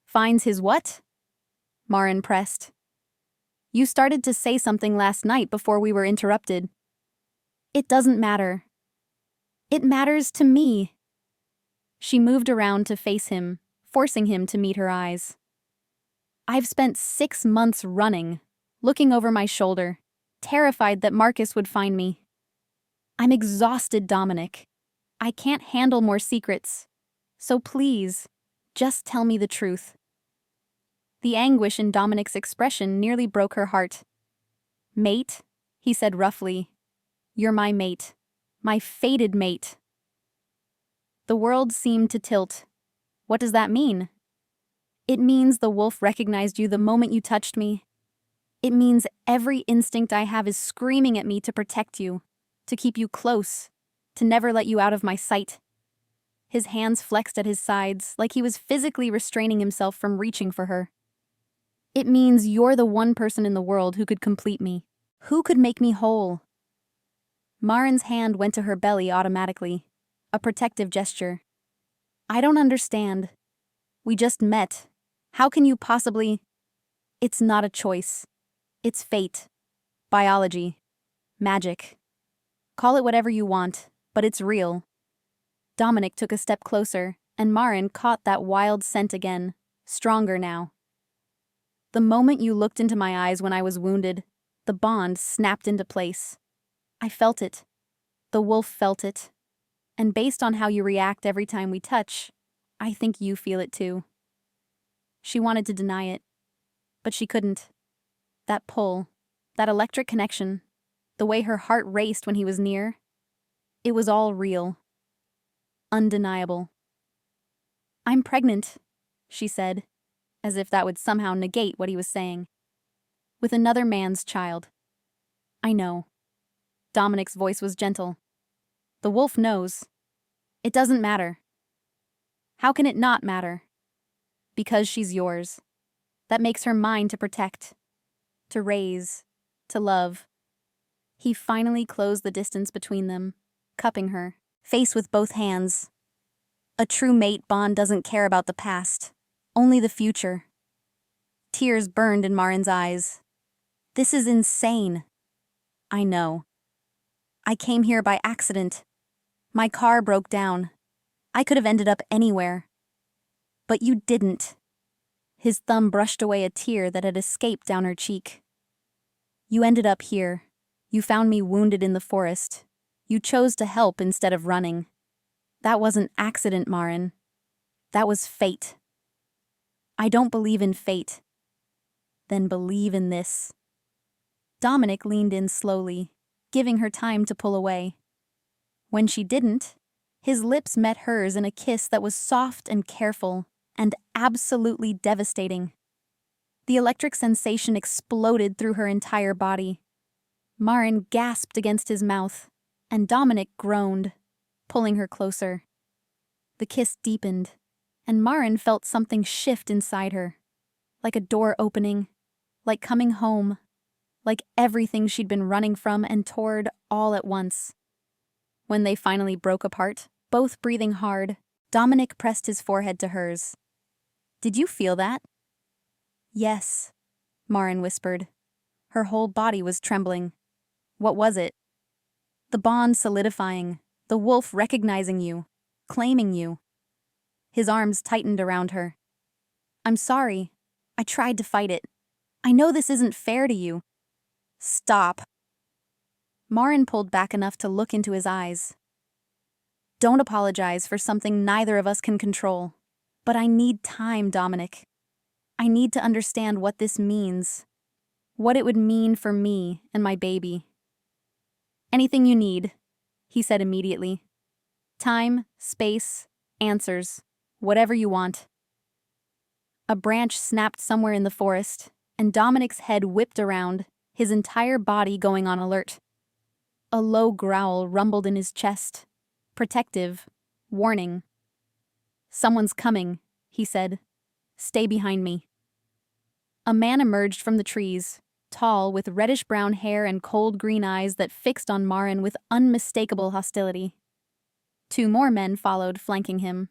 "Finds his what?" Marin pressed. "You started to say something last night before we were interrupted." "It doesn't matter." "It matters to me." She moved around to face him, forcing him to meet her eyes. "I've spent 6 months running, looking over my shoulder, terrified that Marcus would find me. I'm exhausted, Dominic. I can't handle more secrets. So please, just tell me the truth." The anguish in Dominic's expression nearly broke her heart. "Mate," he said roughly. "You're my mate. My fated mate." The world seemed to tilt. What does that mean? It means the wolf recognized you the moment you touched me. It means every instinct I have is screaming at me to protect you, to keep you close, to never let you out of my sight. His hands flexed at his sides, like he was physically restraining himself from reaching for her. It means you're the one person in the world who could complete me. Who could make me whole? Marin's hand went to her belly automatically, a protective gesture. I don't understand. We just met. How can you possibly… It's not a choice. It's fate. Biology. Magic. Call it whatever you want, but it's real. Dominic took a step closer, and Marin caught that wild scent again, stronger now. The moment you looked into my eyes when I was wounded, the bond snapped into place. I felt it. The wolf felt it. And based on how you react every time we touch, I think you feel it too. She wanted to deny it, but she couldn't. That pull, that electric connection, the way her heart raced when he was near, it was all real. Undeniable. I'm pregnant, she said, as if that would somehow negate what he was saying. With another man's child. I know. Dominic's voice was gentle. The wolf knows. It doesn't matter. How can it not matter? Because she's yours. That makes her mine to protect, to raise, to love. He finally closed the distance between them, cupping her, face with both hands. A true mate bond doesn't care about the past, only the future. Tears burned in Marin's eyes. This is insane. I know. I came here by accident. My car broke down. I could have ended up anywhere. But you didn't. His thumb brushed away a tear that had escaped down her cheek. You ended up here. You found me wounded in the forest. You chose to help instead of running. That wasn't accident, Marin. That was fate. I don't believe in fate. Then believe in this. Dominic leaned in slowly, giving her time to pull away. When she didn't, his lips met hers in a kiss that was soft and careful, and absolutely devastating. The electric sensation exploded through her entire body. Marin gasped against his mouth, and Dominic groaned, pulling her closer. The kiss deepened, and Marin felt something shift inside her, like a door opening, like coming home, like everything she'd been running from and toward all at once. When they finally broke apart, both breathing hard, Dominic pressed his forehead to hers. Did you feel that? Yes, Marin whispered. Her whole body was trembling. What was it? The bond solidifying, the wolf recognizing you, claiming you. His arms tightened around her. I'm sorry. I tried to fight it. I know this isn't fair to you. Stop. Marin pulled back enough to look into his eyes. Don't apologize for something neither of us can control. But I need time, Dominic. I need to understand what this means. What it would mean for me and my baby. Anything you need, he said immediately. Time, space, answers, whatever you want. A branch snapped somewhere in the forest, and Dominic's head whipped around, his entire body going on alert. A low growl rumbled in his chest. Protective, warning. Someone's coming, he said. Stay behind me. A man emerged from the trees, tall, with reddish-brown hair and cold green eyes that fixed on Marin with unmistakable hostility. 2 more men followed, flanking him.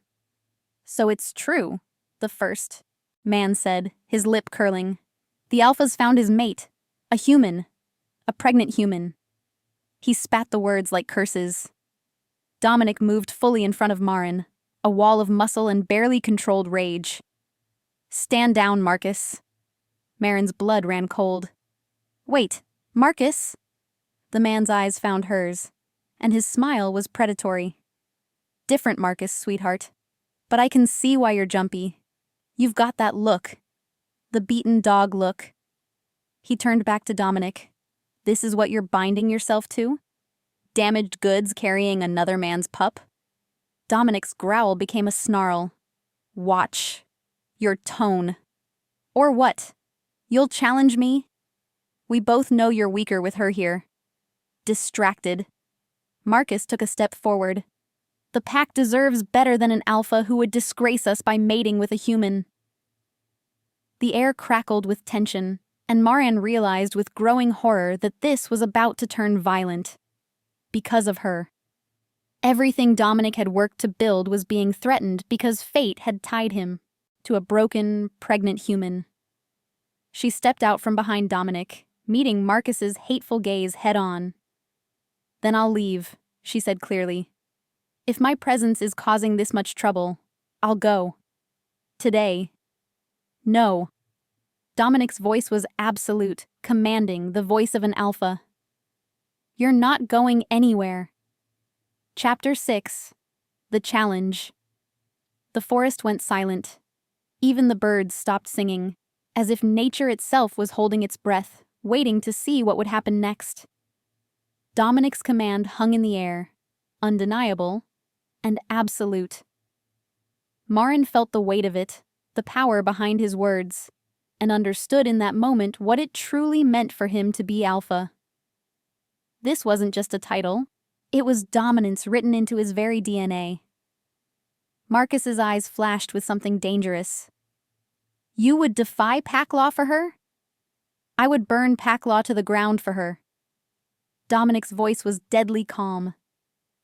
So it's true, the first man said, his lip curling. The Alpha's found his mate, a human, a pregnant human. He spat the words like curses. Dominic moved fully in front of Marin, a wall of muscle and barely controlled rage. Stand down, Marcus. Marin's blood ran cold. Wait, Marcus? The man's eyes found hers, and his smile was predatory. Different, Marcus, sweetheart. But I can see why you're jumpy. You've got that look. The beaten dog look. He turned back to Dominic. This is what you're binding yourself to? Damaged goods carrying another man's pup? Dominic's growl became a snarl. Watch. Your tone. Or what? You'll challenge me? We both know you're weaker with her here. Distracted. Marcus took a step forward. The pack deserves better than an alpha who would disgrace us by mating with a human. The air crackled with tension, and Marin realized with growing horror that this was about to turn violent. Because of her. Everything Dominic had worked to build was being threatened because fate had tied him to a broken, pregnant human. She stepped out from behind Dominic, meeting Marcus's hateful gaze head-on. "Then I'll leave," she said clearly. "If my presence is causing this much trouble, I'll go. Today." "No." Dominic's voice was absolute, commanding, the voice of an alpha. "You're not going anywhere." Chapter 6. The Challenge. The forest went silent. Even the birds stopped singing, as if nature itself was holding its breath, waiting to see what would happen next. Dominic's command hung in the air, undeniable and absolute. Marin felt the weight of it, the power behind his words, and understood in that moment what it truly meant for him to be alpha. This wasn't just a title, it was dominance written into his very DNA. Marcus's eyes flashed with something dangerous. "You would defy pack law for her?" "I would burn pack law to the ground for her." Dominic's voice was deadly calm.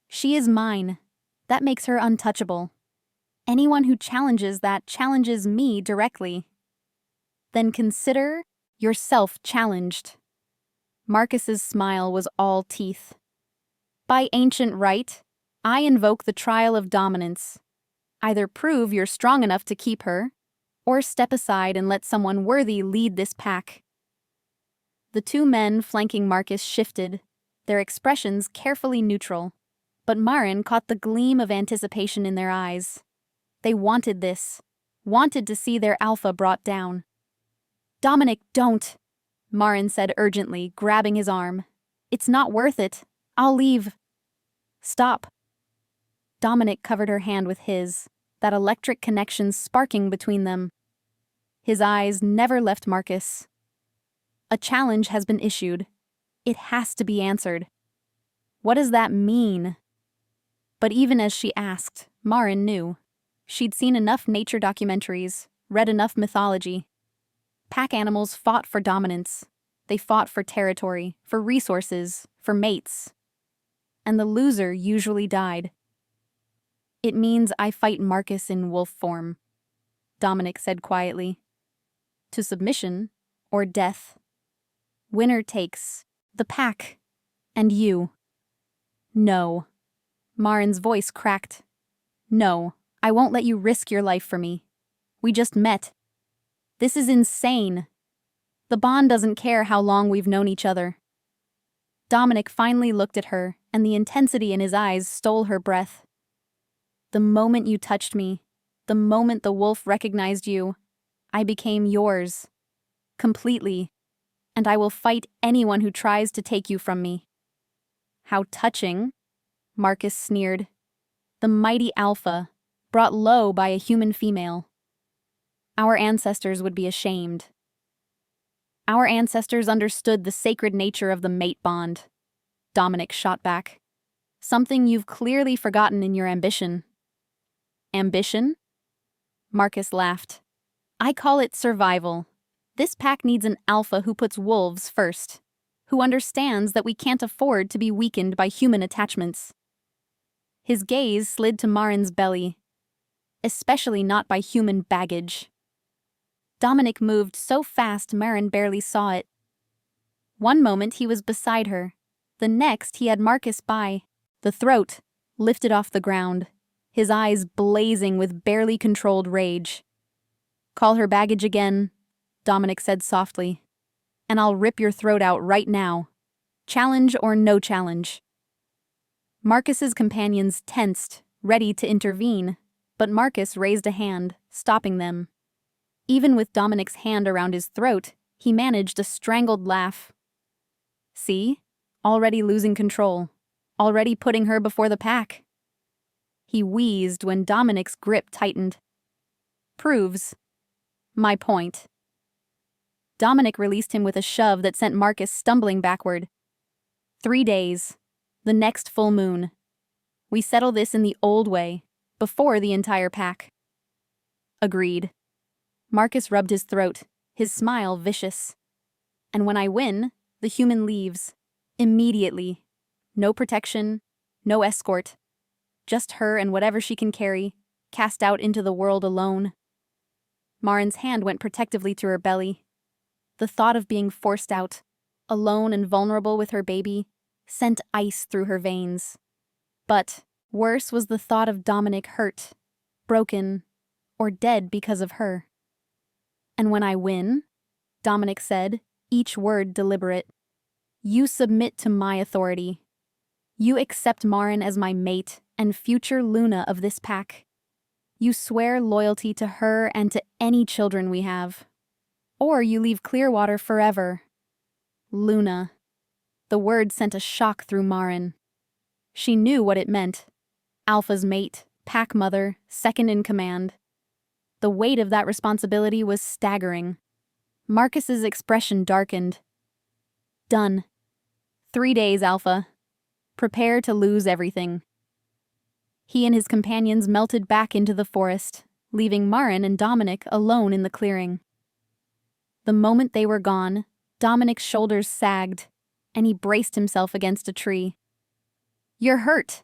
"She is mine. That makes her untouchable. Anyone who challenges that challenges me directly. Then consider yourself challenged." Marcus's smile was all teeth. "By ancient right, I invoke the trial of dominance. Either prove you're strong enough to keep her, or step aside and let someone worthy lead this pack." The two men flanking Marcus shifted, their expressions carefully neutral, but Marin caught the gleam of anticipation in their eyes. They wanted this, wanted to see their alpha brought down. "Dominic, don't," Marin said urgently, grabbing his arm. "It's not worth it. I'll leave." "Stop." Dominic covered her hand with his, that electric connection sparking between them. His eyes never left Marcus. "A challenge has been issued. It has to be answered. What does that mean?" But even as she asked, Marin knew. She'd seen enough nature documentaries, read enough mythology. Pack animals fought for dominance. They fought for territory, for resources, for mates. And the loser usually died. "It means I fight Marcus in wolf form," Dominic said quietly. "To submission or death. Winner takes the pack and you." "No." Marin's voice cracked. "No, I won't let you risk your life for me. We just met. This is insane. The bond doesn't care how long we've known each other." Dominic finally looked at her, and the intensity in his eyes stole her breath. "The moment you touched me, the moment the wolf recognized you, I became yours. Completely. And I will fight anyone who tries to take you from me." "How touching," Marcus sneered. "The mighty alpha, brought low by a human female. Our ancestors would be ashamed." "Our ancestors understood the sacred nature of the mate bond," Dominic shot back. "Something you've clearly forgotten in your ambition." "Ambition?" Marcus laughed. "I call it survival. This pack needs an alpha who puts wolves first, who understands that we can't afford to be weakened by human attachments." His gaze slid to Marin's belly. "Especially not by human baggage." Dominic moved so fast Marin barely saw it. One moment he was beside her. The next he had Marcus by the throat, lifted off the ground, his eyes blazing with barely controlled rage. "Call her baggage again," Dominic said softly, "and I'll rip your throat out right now. Challenge or no challenge." Marcus's companions tensed, ready to intervene, but Marcus raised a hand, stopping them. Even with Dominic's hand around his throat, he managed a strangled laugh. "See? Already losing control. Already putting her before the pack." He wheezed when Dominic's grip tightened. "Proves my point." Dominic released him with a shove that sent Marcus stumbling backward. 3 days. The next full moon. We settle this in the old way, before the entire pack. Agreed. Marcus rubbed his throat, his smile vicious. And when I win, the human leaves. Immediately. No protection, no escort. Just her and whatever she can carry, cast out into the world alone. Marin's hand went protectively to her belly. The thought of being forced out, alone and vulnerable with her baby, sent ice through her veins. But worse was the thought of Dominic hurt, broken, or dead because of her. And when I win, Dominic said, each word deliberate, you submit to my authority. You accept Marin as my mate and future Luna of this pack. You swear loyalty to her and to any children we have. Or you leave Clearwater forever. Luna. The word sent a shock through Marin. She knew what it meant. Alpha's mate, pack mother, second in command. The weight of that responsibility was staggering. Marcus's expression darkened. Done. 3 days, Alpha. Prepare to lose everything. He and his companions melted back into the forest, leaving Marin and Dominic alone in the clearing. The moment they were gone, Dominic's shoulders sagged, and he braced himself against a tree. You're hurt,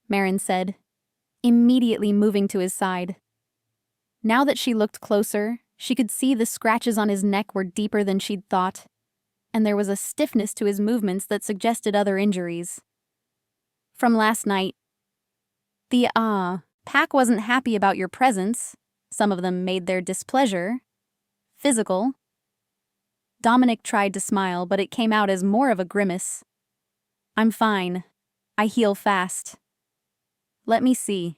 Marin said, immediately moving to his side. Now that she looked closer, she could see the scratches on his neck were deeper than she'd thought, and there was a stiffness to his movements that suggested other injuries. From last night. The pack wasn't happy about your presence. Some of them made their displeasure physical. Dominic tried to smile, but it came out as more of a grimace. I'm fine. I heal fast. Let me see.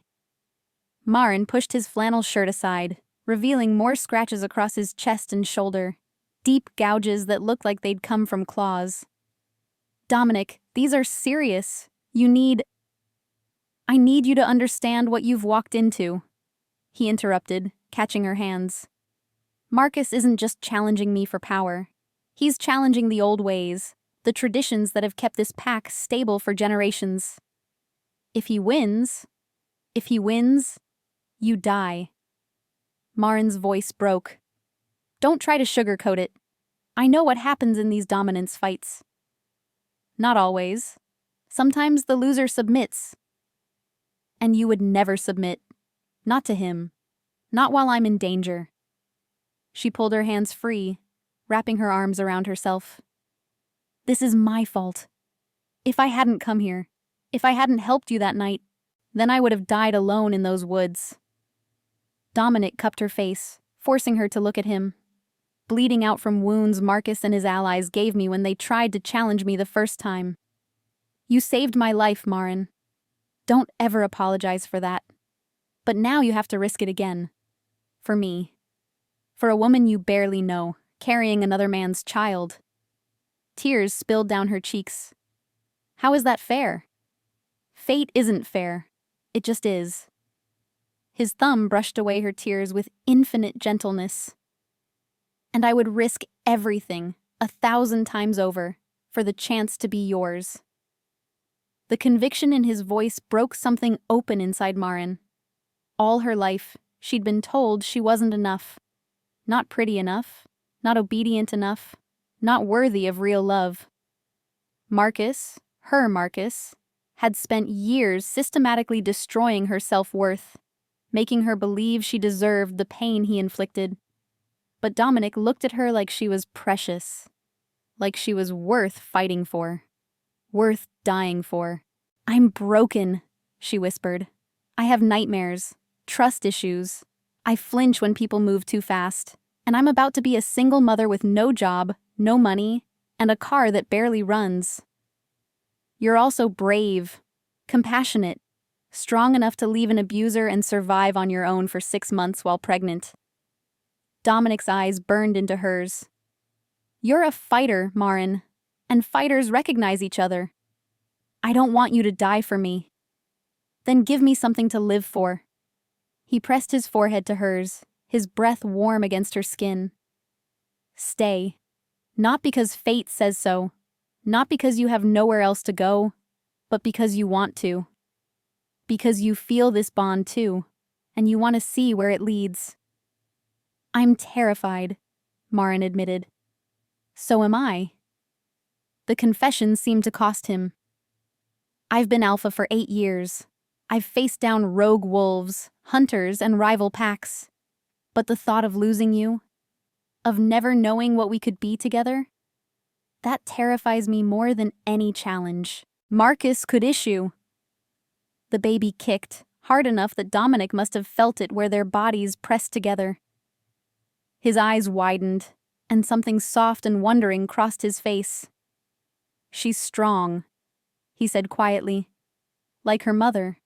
Marin pushed his flannel shirt aside, revealing more scratches across his chest and shoulder, deep gouges that looked like they'd come from claws. Dominic, these are serious. I need you to understand what you've walked into. He interrupted, catching her hands. Marcus isn't just challenging me for power. He's challenging the old ways, the traditions that have kept this pack stable for generations. If he wins, you die. Marin's voice broke. Don't try to sugarcoat it. I know what happens in these dominance fights. Not always. Sometimes the loser submits. And you would never submit. Not to him. Not while I'm in danger. She pulled her hands free, wrapping her arms around herself. This is my fault. If I hadn't come here, if I hadn't helped you that night, then I would have died alone in those woods. Dominic cupped her face, forcing her to look at him. Bleeding out from wounds Marcus and his allies gave me when they tried to challenge me the first time. You saved my life, Marin. Don't ever apologize for that. But now you have to risk it again. For me. For a woman you barely know, carrying another man's child. Tears spilled down her cheeks. How is that fair? Fate isn't fair. It just is. His thumb brushed away her tears with infinite gentleness. And I would risk everything, 1,000 times over, for the chance to be yours. The conviction in his voice broke something open inside Marin. All her life, she'd been told she wasn't enough. Not pretty enough, not obedient enough, not worthy of real love. Marcus, her Marcus, had spent years systematically destroying her self-worth, making her believe she deserved the pain he inflicted. But Dominic looked at her like she was precious, like she was worth fighting for, worth dying for. I'm broken, she whispered. I have nightmares, trust issues. I flinch when people move too fast, and I'm about to be a single mother with no job, no money, and a car that barely runs. You're also brave, compassionate, strong enough to leave an abuser and survive on your own for 6 months while pregnant. Dominic's eyes burned into hers. You're a fighter, Marin, and fighters recognize each other. I don't want you to die for me. Then give me something to live for. He pressed his forehead to hers, his breath warm against her skin. Stay. Not because fate says so, not because you have nowhere else to go, but because you want to. Because you feel this bond too, and you want to see where it leads. I'm terrified, Marin admitted. So am I. The confession seemed to cost him. I've been alpha for 8 years. I've faced down rogue wolves, hunters, and rival packs. But the thought of losing you, of never knowing what we could be together, that terrifies me more than any challenge Marcus could issue. The baby kicked, hard enough that Dominic must have felt it where their bodies pressed together. His eyes widened, and something soft and wondering crossed his face. She's strong, he said quietly, like her mother.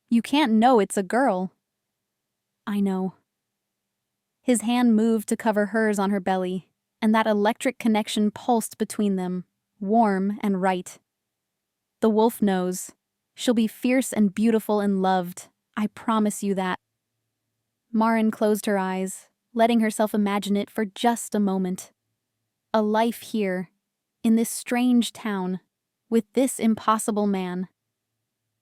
You can't know it's a girl. I know. His hand moved to cover hers on her belly, and that electric connection pulsed between them, warm and right. The wolf knows. She'll be fierce and beautiful and loved. I promise you that. Marin closed her eyes, letting herself imagine it for just a moment. A life here, in this strange town, with this impossible man.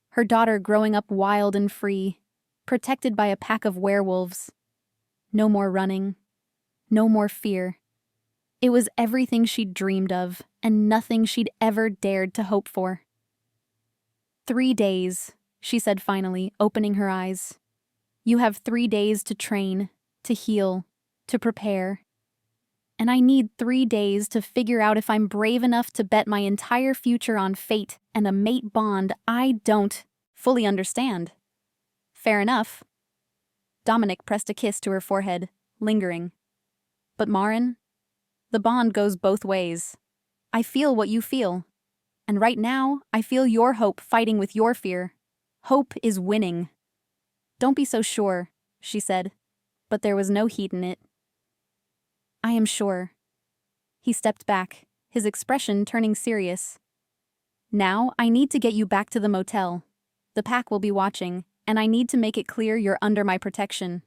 Her daughter growing up wild and free, protected by a pack of werewolves. No more running, no more fear. It was everything she'd dreamed of, and nothing she'd ever dared to hope for. 3 days, she said finally, opening her eyes. You have 3 days to train, to heal, to prepare. And I need 3 days to figure out if I'm brave enough to bet my entire future on fate and a mate bond I don't fully understand. Fair enough. Dominic pressed a kiss to her forehead, lingering. But Marin, the bond goes both ways. I feel what you feel. And right now, I feel your hope fighting with your fear. Hope is winning. Don't be so sure, she said, but there was no heat in it. I am sure. He stepped back, his expression turning serious. Now, I need to get you back to the motel. The pack will be watching, and I need to make it clear you're under my protection.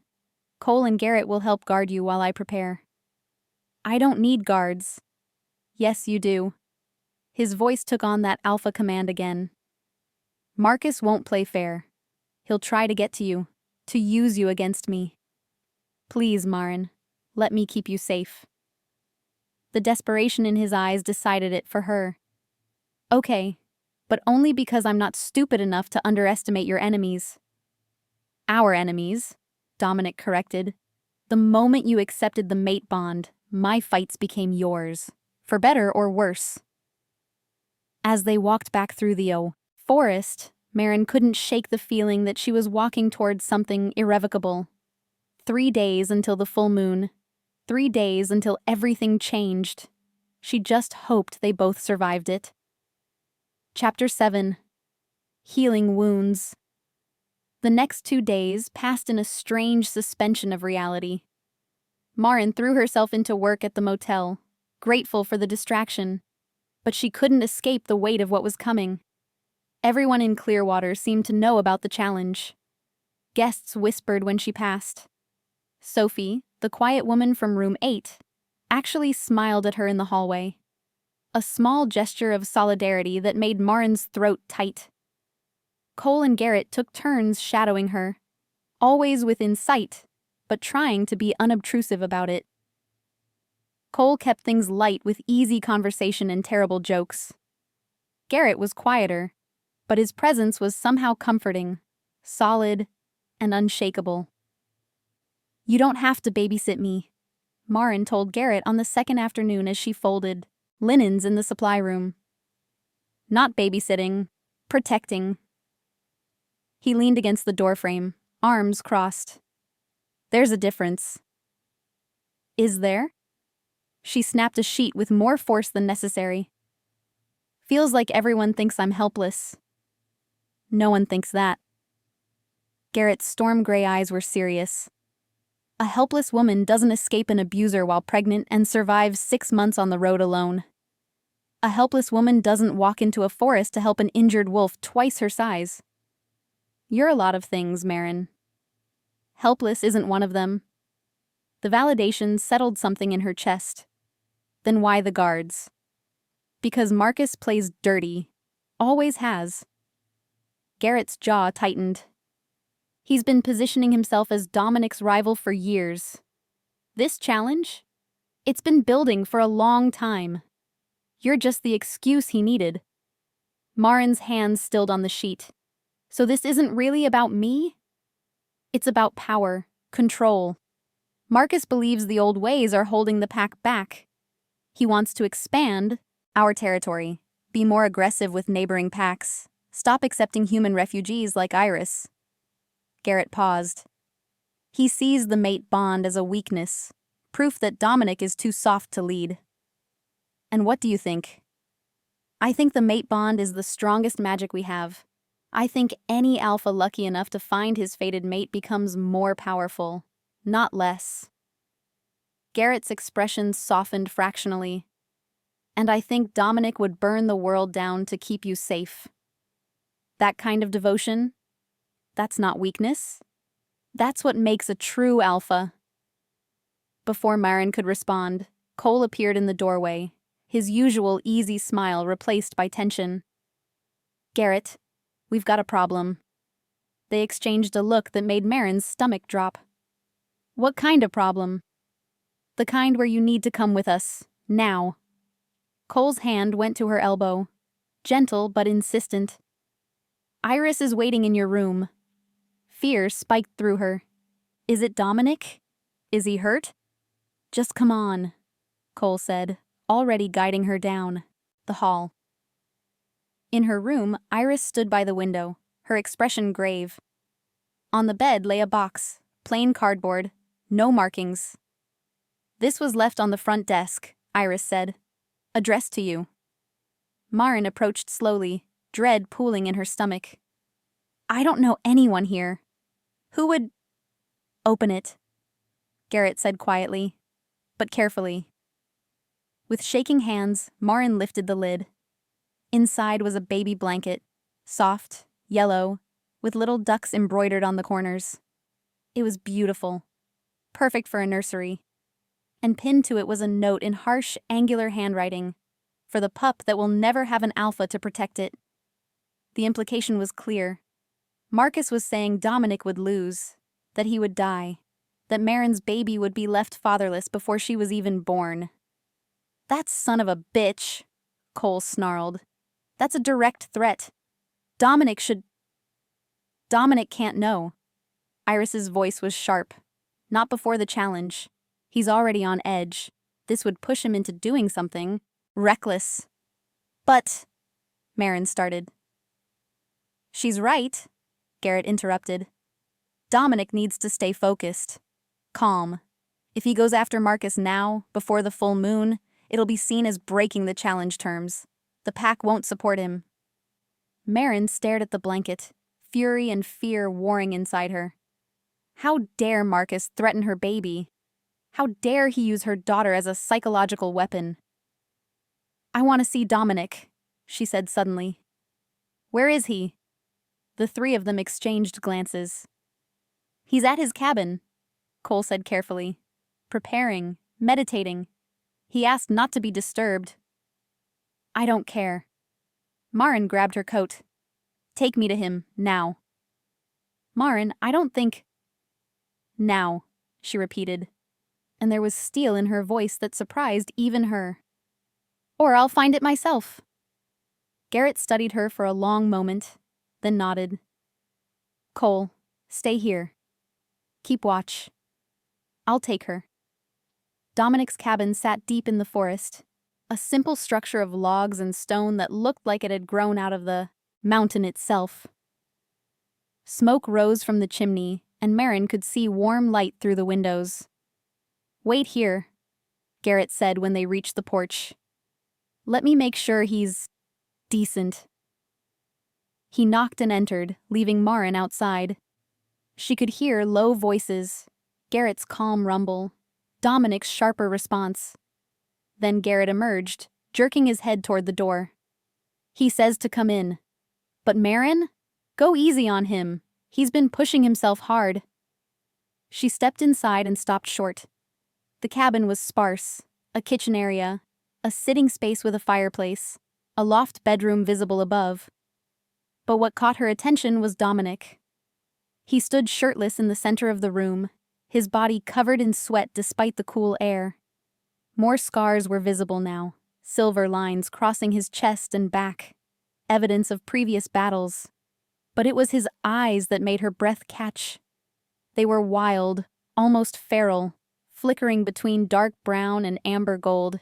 Cole and Garrett will help guard you while I prepare. I don't need guards. Yes, you do. His voice took on that alpha command again. Marcus won't play fair. He'll try to get to you, to use you against me. Please, Marin, let me keep you safe. The desperation in his eyes decided it for her. Okay, but only because I'm not stupid enough to underestimate your enemies. Our enemies, Dominic corrected. The moment you accepted the mate bond, my fights became yours, for better or worse. As they walked back through the forest, Marin couldn't shake the feeling that she was walking towards something irrevocable. 3 days until the full moon. 3 days until everything changed. She just hoped they both survived it. Chapter 7. Healing Wounds. The next 2 days passed in a strange suspension of reality. Marin threw herself into work at the motel, grateful for the distraction. But she couldn't escape the weight of what was coming. Everyone in Clearwater seemed to know about the challenge. Guests whispered when she passed. Sophie, the quiet woman from room 8, actually smiled at her in the hallway. A small gesture of solidarity that made Marin's throat tight. Cole and Garrett took turns shadowing her, always within sight, but trying to be unobtrusive about it. Cole kept things light with easy conversation and terrible jokes. Garrett was quieter, but his presence was somehow comforting, solid, and unshakable. You don't have to babysit me, Marin told Garrett on the second afternoon as she folded linens in the supply room. Not babysitting, protecting. He leaned against the doorframe, arms crossed. There's a difference. Is there? She snapped a sheet with more force than necessary. Feels like everyone thinks I'm helpless. No one thinks that. Garrett's storm gray eyes were serious. A helpless woman doesn't escape an abuser while pregnant and survives 6 months on the road alone. A helpless woman doesn't walk into a forest to help an injured wolf twice her size. You're a lot of things, Marin. Helpless isn't one of them. The validation settled something in her chest. Then why the guards? Because Marcus plays dirty. Always has. Garrett's jaw tightened. He's been positioning himself as Dominic's rival for years. This challenge? It's been building for a long time. You're just the excuse he needed. Marin's hands stilled on the sheet. So this isn't really about me? It's about power, control. Marcus believes the old ways are holding the pack back. He wants to expand our territory, be more aggressive with neighboring packs, stop accepting human refugees like Iris. Garrett paused. He sees the mate bond as a weakness, proof that Dominic is too soft to lead. And what do you think? I think the mate bond is the strongest magic we have. I think any alpha lucky enough to find his fated mate becomes more powerful, not less. Garrett's expression softened fractionally. And I think Dominic would burn the world down to keep you safe. That kind of devotion? That's not weakness. That's what makes a true alpha. Before Marin could respond, Cole appeared in the doorway, his usual easy smile replaced by tension. Garrett, we've got a problem. They exchanged a look that made Marin's stomach drop. What kind of problem? The kind where you need to come with us, now. Cole's hand went to her elbow, gentle but insistent. Iris is waiting in your room. Fear spiked through her. Is it Dominic? Is he hurt? Just come on, Cole said, already guiding her down the hall. In her room, Iris stood by the window, her expression grave. On the bed lay a box, plain cardboard, no markings. This was left on the front desk, Iris said. Addressed to you. Marin approached slowly, dread pooling in her stomach. I don't know anyone here. Who would... Open it, Garrett said quietly, but carefully. With shaking hands, Marin lifted the lid. Inside was a baby blanket, soft, yellow, with little ducks embroidered on the corners. It was beautiful, perfect for a nursery. And pinned to it was a note in harsh, angular handwriting, for the pup that will never have an alpha to protect it. The implication was clear. Marcus was saying Dominic would lose, that he would die, that Marin's baby would be left fatherless before she was even born. That son of a bitch, Cole snarled. That's a direct threat. Dominic can't know. Iris's voice was sharp. Not before the challenge. He's already on edge. This would push him into doing something reckless. But, Marin started. She's right, Garrett interrupted. Dominic needs to stay focused. Calm. If he goes after Marcus now, before the full moon, it'll be seen as breaking the challenge terms. The pack won't support him. Marin stared at the blanket, fury and fear warring inside her. How dare Marcus threaten her baby? How dare he use her daughter as a psychological weapon? I want to see Dominic, she said suddenly. Where is he? The three of them exchanged glances. He's at his cabin, Cole said carefully. Preparing, meditating. He asked not to be disturbed. I don't care. Marin grabbed her coat. Take me to him, now. Marin, I don't think... Now, she repeated. And there was steel in her voice that surprised even her. Or I'll find it myself. Garrett studied her for a long moment, then nodded. Cole, stay here. Keep watch. I'll take her. Dominic's cabin sat deep in the forest, a simple structure of logs and stone that looked like it had grown out of the mountain itself. Smoke rose from the chimney, and Marin could see warm light through the windows. Wait here, Garrett said when they reached the porch. Let me make sure he's decent. He knocked and entered, leaving Marin outside. She could hear low voices, Garrett's calm rumble, Dominic's sharper response. Then Garrett emerged, jerking his head toward the door. He says to come in. But Marin? Go easy on him. He's been pushing himself hard. She stepped inside and stopped short. The cabin was sparse, a kitchen area, a sitting space with a fireplace, a loft bedroom visible above. But what caught her attention was Dominic. He stood shirtless in the center of the room, his body covered in sweat despite the cool air. More scars were visible now, silver lines crossing his chest and back, evidence of previous battles. But it was his eyes that made her breath catch. They were wild, almost feral, flickering between dark brown and amber gold.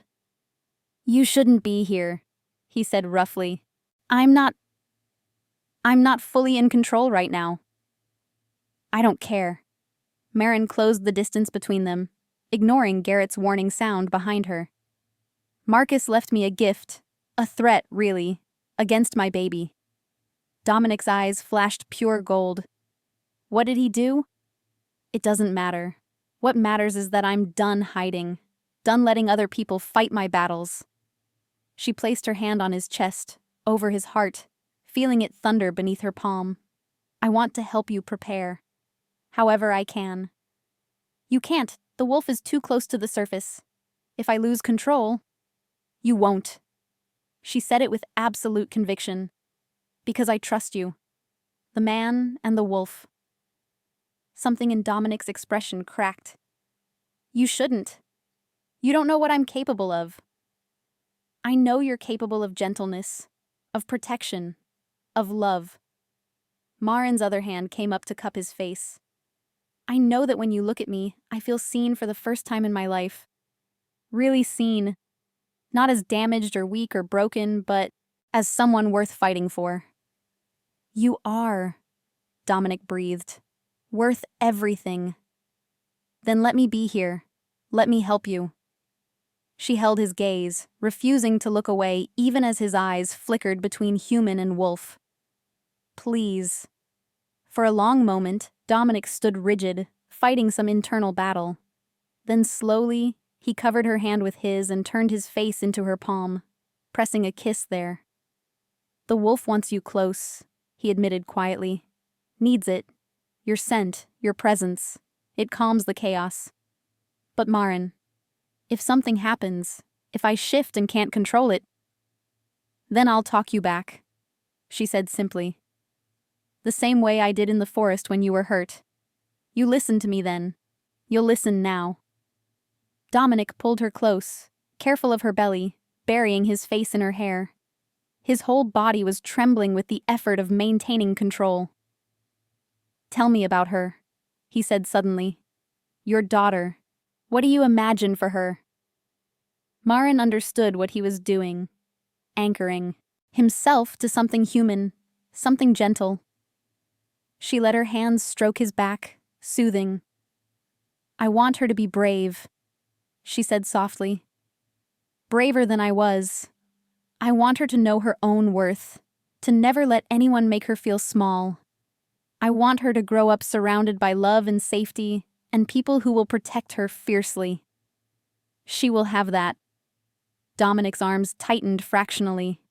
"You shouldn't be here," he said roughly. I'm not fully in control right now." "I don't care." Marin closed the distance between them, ignoring Garrett's warning sound behind her. "Marcus left me a gift, a threat, really, against my baby." Dominic's eyes flashed pure gold. "What did he do?" "It doesn't matter. What matters is that I'm done hiding, done letting other people fight my battles." She placed her hand on his chest, over his heart, feeling it thunder beneath her palm. "I want to help you prepare. However I can." "You can't. The wolf is too close to the surface. If I lose control..." "You won't." She said it with absolute conviction. "Because I trust you. The man and the wolf." Something in Dominic's expression cracked. "You shouldn't. You don't know what I'm capable of." "I know you're capable of gentleness, of protection, of love." Marin's other hand came up to cup his face. "I know that when you look at me, I feel seen for the first time in my life. Really seen. Not as damaged or weak or broken, but as someone worth fighting for." "You are," Dominic breathed. "Worth everything." "Then let me be here. Let me help you." She held his gaze, refusing to look away even as his eyes flickered between human and wolf. "Please." For a long moment, Dominic stood rigid, fighting some internal battle. Then slowly, he covered her hand with his and turned his face into her palm, pressing a kiss there. "The wolf wants you close," he admitted quietly. "Needs it. Your scent, your presence. It calms the chaos. But Marin, if something happens, if I shift and can't control it, then I'll talk you back," she said simply. "The same way I did in the forest when you were hurt. You listened to me then. You'll listen now." Dominic pulled her close, careful of her belly, burying his face in her hair. His whole body was trembling with the effort of maintaining control. "Tell me about her," he said suddenly. "Your daughter. What do you imagine for her?" Marin understood what he was doing, anchoring himself to something human, something gentle. She let her hands stroke his back, soothing. "I want her to be brave," she said softly. "Braver than I was. I want her to know her own worth, to never let anyone make her feel small. I want her to grow up surrounded by love and safety, and people who will protect her fiercely. She will have that." Dominic's arms tightened fractionally.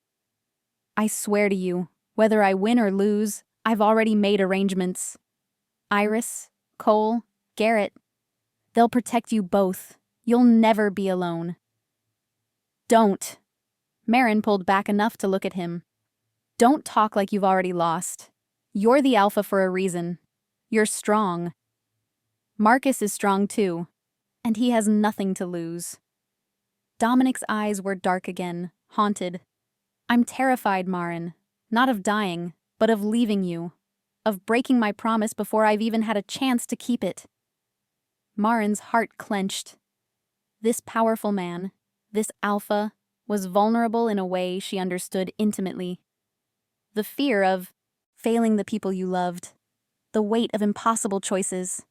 "I swear to you, whether I win or lose, I've already made arrangements. Iris, Cole, Garrett. They'll protect you both. You'll never be alone." "Don't." Marin pulled back enough to look at him. "Don't talk like you've already lost. You're the alpha for a reason. You're strong. Marcus is strong too, and he has nothing to lose." Dominic's eyes were dark again, haunted. "I'm terrified, Marin. Not of dying, but of leaving you. Of breaking my promise before I've even had a chance to keep it." Marin's heart clenched. This powerful man, this alpha, was vulnerable in a way she understood intimately. The fear of failing the people you loved. The weight of impossible choices.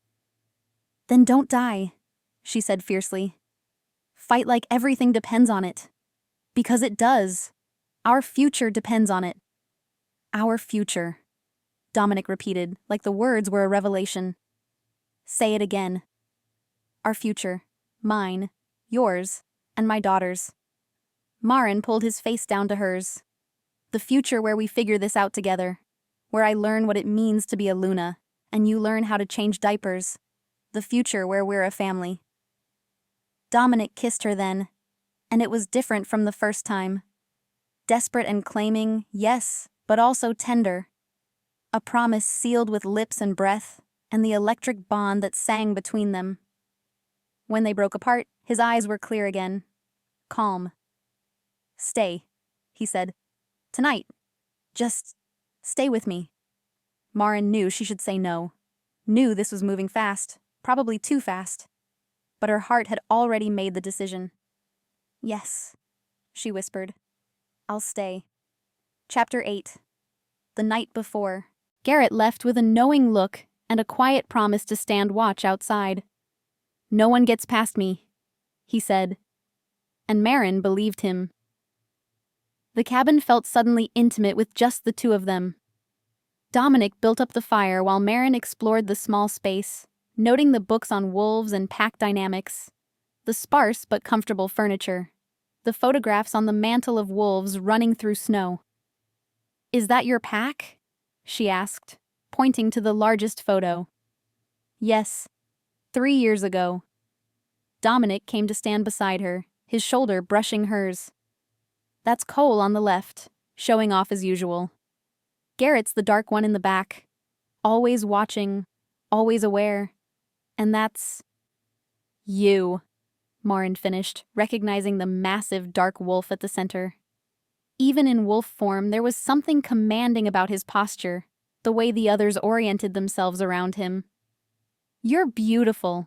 "Then don't die," she said fiercely. "Fight like everything depends on it. Because it does. Our future depends on it." "Our future," Dominic repeated, like the words were a revelation. "Say it again." "Our future. Mine, yours, and my daughter's." Marin pulled his face down to hers. "The future where we figure this out together. Where I learn what it means to be a Luna, and you learn how to change diapers. The future where we're a family." Dominic kissed her then, and it was different from the first time. Desperate and claiming, yes, but also tender. a promise sealed with lips and breath, and the electric bond that sang between them. When they broke apart, his eyes were clear again, calm. "Stay," he said. "Tonight. Just stay with me." Maren knew she should say no. Knew this was moving fast, probably too fast. But her heart had already made the decision. "Yes," she whispered. "I'll stay." Chapter 8. The night before. Garrett left with a knowing look and a quiet promise to stand watch outside. "No one gets past me," he said. And Maren believed him. The cabin felt suddenly intimate with just the two of them. Dominic built up the fire while Maren explored the small space, noting the books on wolves and pack dynamics, the sparse but comfortable furniture, the photographs on the mantle of wolves running through snow. "Is that your pack?" she asked, pointing to the largest photo. "Yes, 3 years ago." Dominic came to stand beside her, his shoulder brushing hers. "That's Cole on the left, showing off as usual. Garrett's the dark one in the back, always watching, always aware. And that's you," Maren finished, recognizing the massive dark wolf at the center. Even in wolf form, there was something commanding about his posture, the way the others oriented themselves around him. "You're beautiful."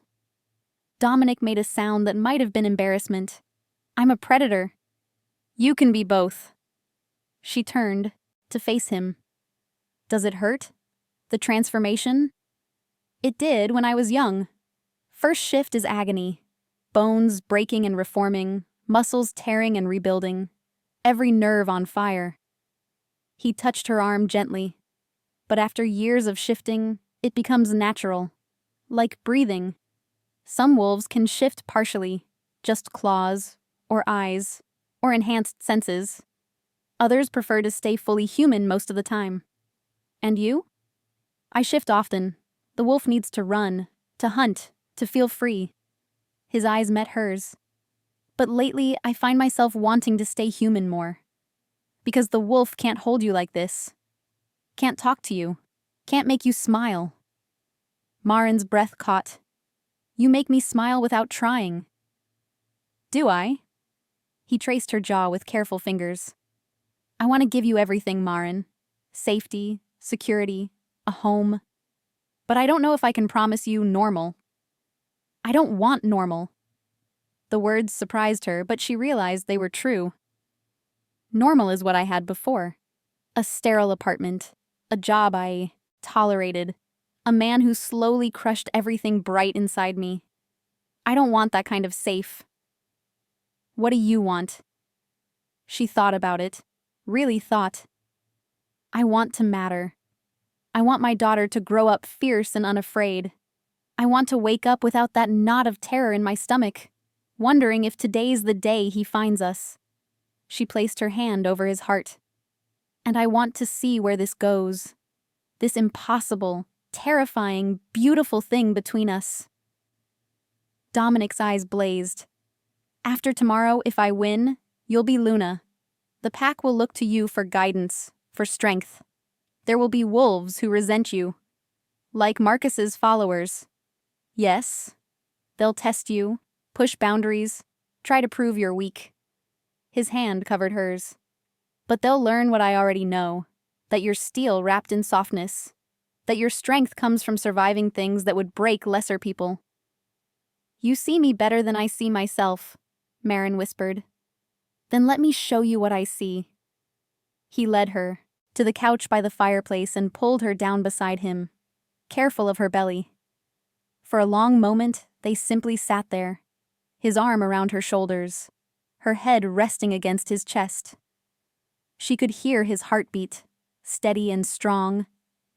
Dominic made a sound that might have been embarrassment. "I'm a predator." "You can be both." She turned to face him. "Does it hurt? The transformation?" "It did when I was young. First shift is agony. Bones breaking and reforming, muscles tearing and rebuilding, every nerve on fire." He touched her arm gently. "But after years of shifting, it becomes natural. Like breathing. Some wolves can shift partially, just claws, or eyes, or enhanced senses. Others prefer to stay fully human most of the time. And you?" "I shift often. The wolf needs to run, to hunt, to feel free." His eyes met hers. "But lately, I find myself wanting to stay human more. Because the wolf can't hold you like this. Can't talk to you. Can't make you smile." Maren's breath caught. "You make me smile without trying." "Do I?" He traced her jaw with careful fingers. "I want to give you everything, Maren. Safety, security, a home. But I don't know if I can promise you normal." "I don't want normal." The words surprised her, but she realized they were true. "Normal is what I had before. A sterile apartment, a job I tolerated, a man who slowly crushed everything bright inside me. I don't want that kind of safe." "What do you want?" She thought about it, really thought. "I want to matter. I want my daughter to grow up fierce and unafraid. I want to wake up without that knot of terror in my stomach, wondering if today's the day he finds us." She placed her hand over his heart. "And I want to see where this goes. This impossible, terrifying, beautiful thing between us." Dominic's eyes blazed. "After tomorrow, if I win, you'll be Luna. The pack will look to you for guidance, for strength. There will be wolves who resent you. Like Marcus's followers. Yes, they'll test you, push boundaries, try to prove you're weak." His hand covered hers. "But they'll learn what I already know, that you're steel wrapped in softness, that your strength comes from surviving things that would break lesser people." "You see me better than I see myself," Maren whispered. "Then let me show you what I see." He led her to the couch by the fireplace and pulled her down beside him, careful of her belly. For a long moment, they simply sat there, his arm around her shoulders, her head resting against his chest. She could hear his heartbeat, steady and strong,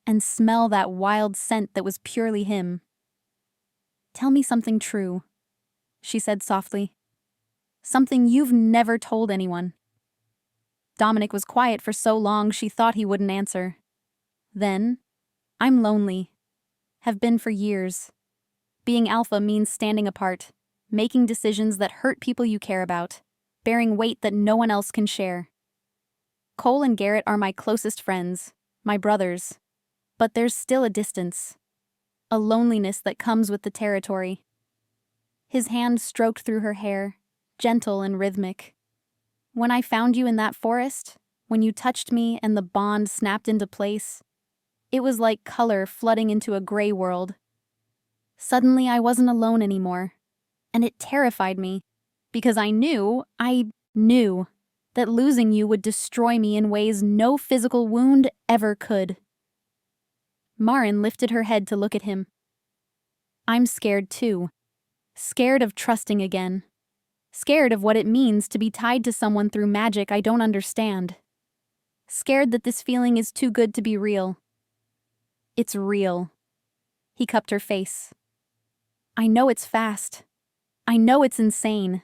and smell that wild scent that was purely him. "Tell me something true," she said softly. "Something you've never told anyone." Dominic was quiet for so long she thought he wouldn't answer. Then, "I'm lonely. Have been for years. Being alpha means standing apart, making decisions that hurt people you care about, bearing weight that no one else can share. Cole and Garrett are my closest friends, my brothers. But there's still a distance, a loneliness that comes with the territory. His hand stroked through her hair, gentle and rhythmic. When I found you in that forest, when you touched me and the bond snapped into place, it was like color flooding into a gray world. Suddenly I wasn't alone anymore, and it terrified me, because I knew that losing you would destroy me in ways no physical wound ever could. Marin lifted her head to look at him. I'm scared too. Scared of trusting again. Scared of what it means to be tied to someone through magic I don't understand. Scared that this feeling is too good to be real. It's real. He cupped her face. I know it's fast. I know it's insane.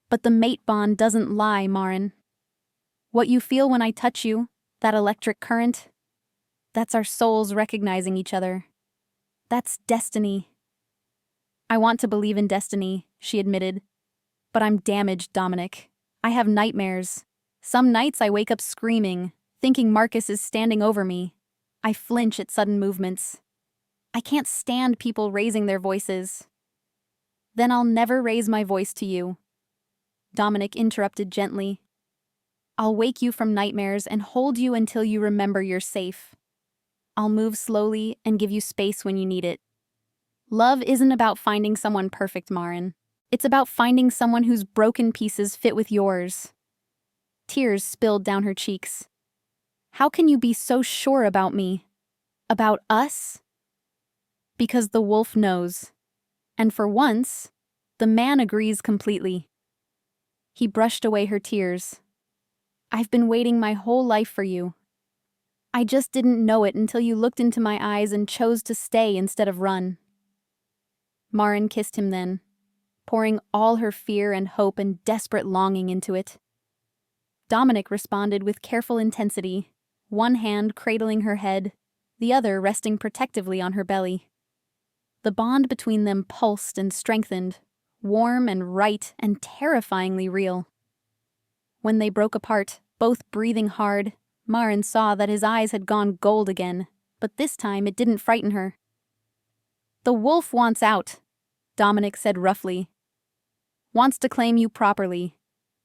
But the mate bond doesn't lie, Marin. What you feel when I touch you, that electric current, that's our souls recognizing each other. That's destiny. I want to believe in destiny, she admitted. But I'm damaged, Dominic. I have nightmares. Some nights I wake up screaming, thinking Marcus is standing over me. I flinch at sudden movements. I can't stand people raising their voices. Then I'll never raise my voice to you. Dominic interrupted gently. I'll wake you from nightmares and hold you until you remember you're safe. I'll move slowly and give you space when you need it. Love isn't about finding someone perfect, Marin. It's about finding someone whose broken pieces fit with yours. Tears spilled down her cheeks. How can you be so sure about me? About us? Because the wolf knows. And for once, the man agrees completely. He brushed away her tears. I've been waiting my whole life for you. I just didn't know it until you looked into my eyes and chose to stay instead of run. Marin kissed him then, pouring all her fear and hope and desperate longing into it. Dominic responded with careful intensity, one hand cradling her head, the other resting protectively on her belly. The bond between them pulsed and strengthened, warm and right and terrifyingly real. When they broke apart, both breathing hard, Marin saw that his eyes had gone gold again, but this time it didn't frighten her. The wolf wants out, Dominic said roughly. Wants to claim you properly.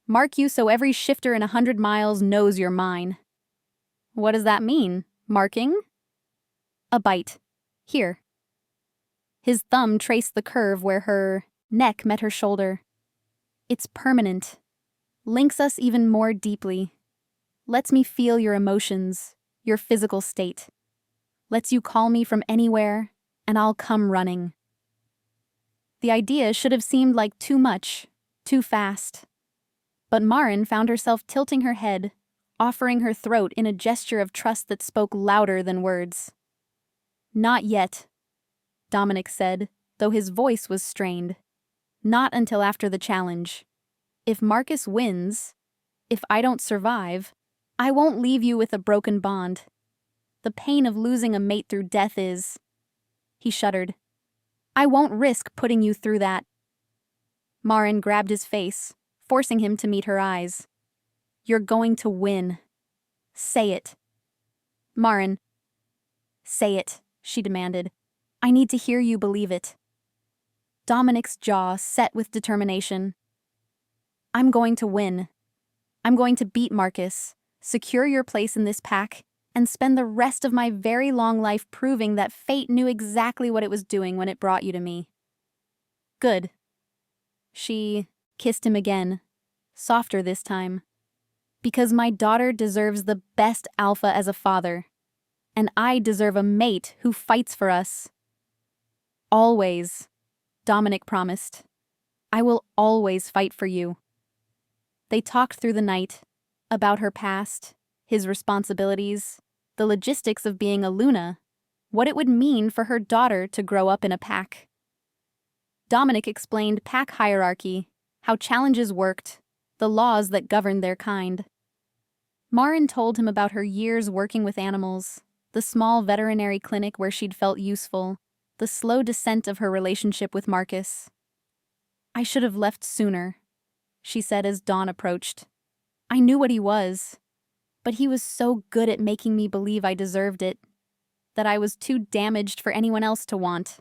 Mark you so every shifter in 100 miles knows you're mine. What does that mean? Marking? A bite. Here. His thumb traced the curve where her neck met her shoulder. It's permanent. Links us even more deeply. Lets me feel your emotions, your physical state. Lets you call me from anywhere, and I'll come running. The idea should have seemed like too much, too fast. But Marin found herself tilting her head, offering her throat in a gesture of trust that spoke louder than words. Not yet, Dominic said, though his voice was strained. Not until after the challenge. If Marcus wins, if I don't survive, I won't leave you with a broken bond. The pain of losing a mate through death is... He shuddered. I won't risk putting you through that. Marin grabbed his face, forcing him to meet her eyes. You're going to win. Say it. Marin. Say it, she demanded. I need to hear you believe it. Dominic's jaw set with determination. I'm going to win. I'm going to beat Marcus, secure your place in this pack, and spend the rest of my very long life proving that fate knew exactly what it was doing when it brought you to me. Good. She kissed him again, softer this time. Because my daughter deserves the best alpha as a father, and I deserve a mate who fights for us. Always, Dominic promised. I will always fight for you. They talked through the night, about her past, his responsibilities, the logistics of being a Luna, what it would mean for her daughter to grow up in a pack. Dominic explained pack hierarchy, how challenges worked, the laws that governed their kind. Marin told him about her years working with animals, the small veterinary clinic where she'd felt useful, the slow descent of her relationship with Marcus. I should have left sooner, she said as dawn approached. I knew what he was, but he was so good at making me believe I deserved it. that I was too damaged for anyone else to want.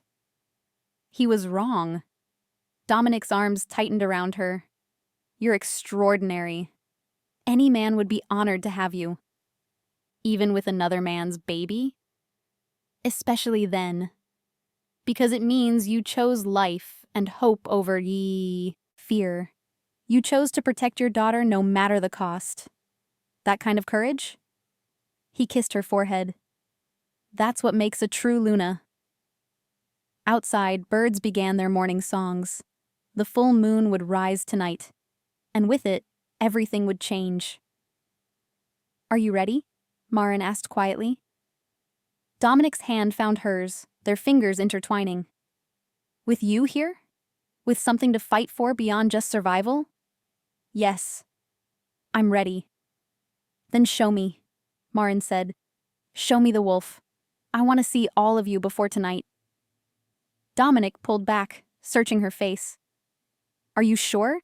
He was wrong. Dominic's arms tightened around her. You're extraordinary. Any man would be honored to have you. Even with another man's baby? Especially then. Because it means you chose life and hope over fear. You chose to protect your daughter no matter the cost. That kind of courage? He kissed her forehead. That's what makes a true Luna. Outside, birds began their morning songs. The full moon would rise tonight, and with it, everything would change. Are you ready? Marin asked quietly. Dominic's hand found hers, their fingers intertwining. With you here? With something to fight for beyond just survival? Yes. I'm ready. Then show me, Marin said. Show me the wolf. I want to see all of you before tonight. Dominic pulled back, searching her face. Are you sure?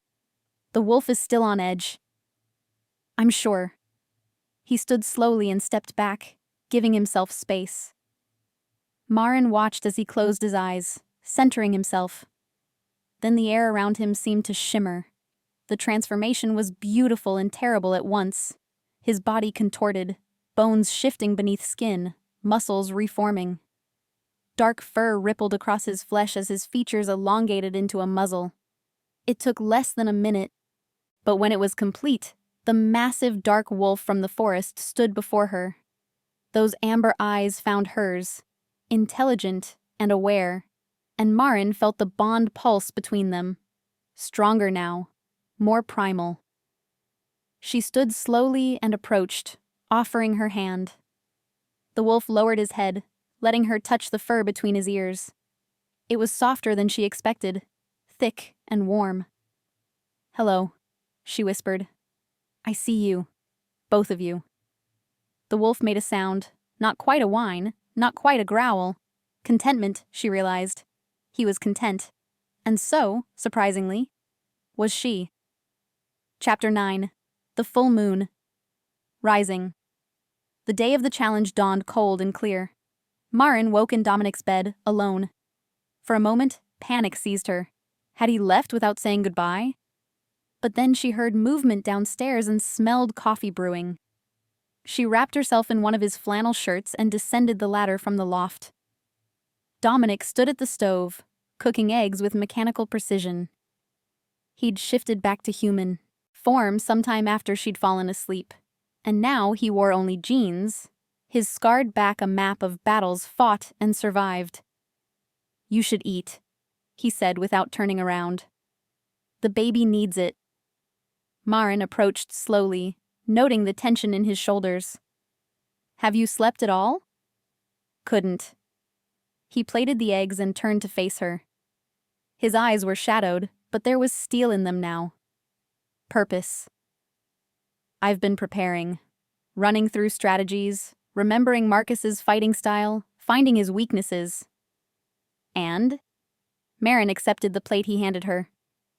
The wolf is still on edge. I'm sure. He stood slowly and stepped back, giving himself space. Marin watched as he closed his eyes, centering himself. Then the air around him seemed to shimmer. The transformation was beautiful and terrible at once. His body contorted, bones shifting beneath skin, muscles reforming. Dark fur rippled across his flesh as his features elongated into a muzzle. It took less than a minute, but when it was complete, the massive dark wolf from the forest stood before her. Those amber eyes found hers, intelligent and aware, and Marin felt the bond pulse between them. Stronger now, more primal. She stood slowly and approached, offering her hand. The wolf lowered his head, letting her touch the fur between his ears. It was softer than she expected, thick and warm. Hello, she whispered. I see you, both of you. The wolf made a sound, not quite a whine, not quite a growl. Contentment, she realized. He was content. And so, surprisingly, was she. Chapter 9. The Full Moon. Rising. The day of the challenge dawned cold and clear. Marin woke in Dominic's bed, alone. For a moment, panic seized her. Had he left without saying goodbye? But then she heard movement downstairs and smelled coffee brewing. She wrapped herself in one of his flannel shirts and descended the ladder from the loft. Dominic stood at the stove, cooking eggs with mechanical precision. He'd shifted back to human form sometime after she'd fallen asleep, and now he wore only jeans, his scarred back a map of battles fought and survived. You should eat, he said without turning around. The baby needs it. Marin approached slowly, noting the tension in his shoulders. Have you slept at all? Couldn't. He plated the eggs and turned to face her. His eyes were shadowed, but there was steel in them now. Purpose. I've been preparing, running through strategies, remembering Marcus's fighting style, finding his weaknesses. And? Marin accepted the plate he handed her.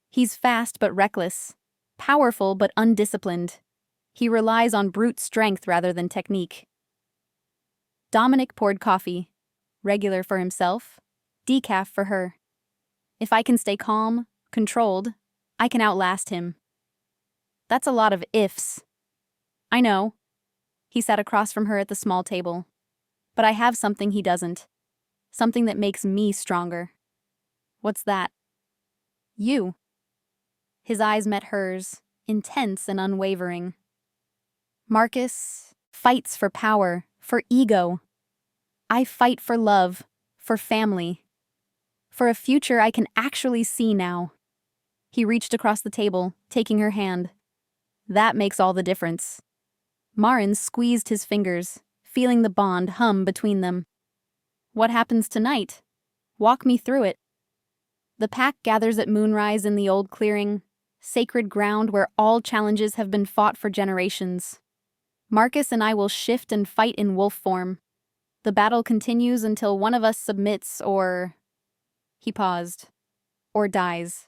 He's fast but reckless, powerful but undisciplined. He relies on brute strength rather than technique. Dominic poured coffee, regular for himself, decaf for her. If I can stay calm, controlled, I can outlast him. That's a lot of ifs. I know. He sat across from her at the small table. But I have something he doesn't. Something that makes me stronger. What's that? You. His eyes met hers, intense and unwavering. Marcus fights for power, for ego. I fight for love, for family. For a future I can actually see now. He reached across the table, taking her hand. That makes all the difference. Marin squeezed his fingers, feeling the bond hum between them. What happens tonight? Walk me through it. The pack gathers at moonrise in the old clearing, sacred ground where all challenges have been fought for generations. Marcus and I will shift and fight in wolf form. The battle continues until one of us submits or... He paused. Or dies.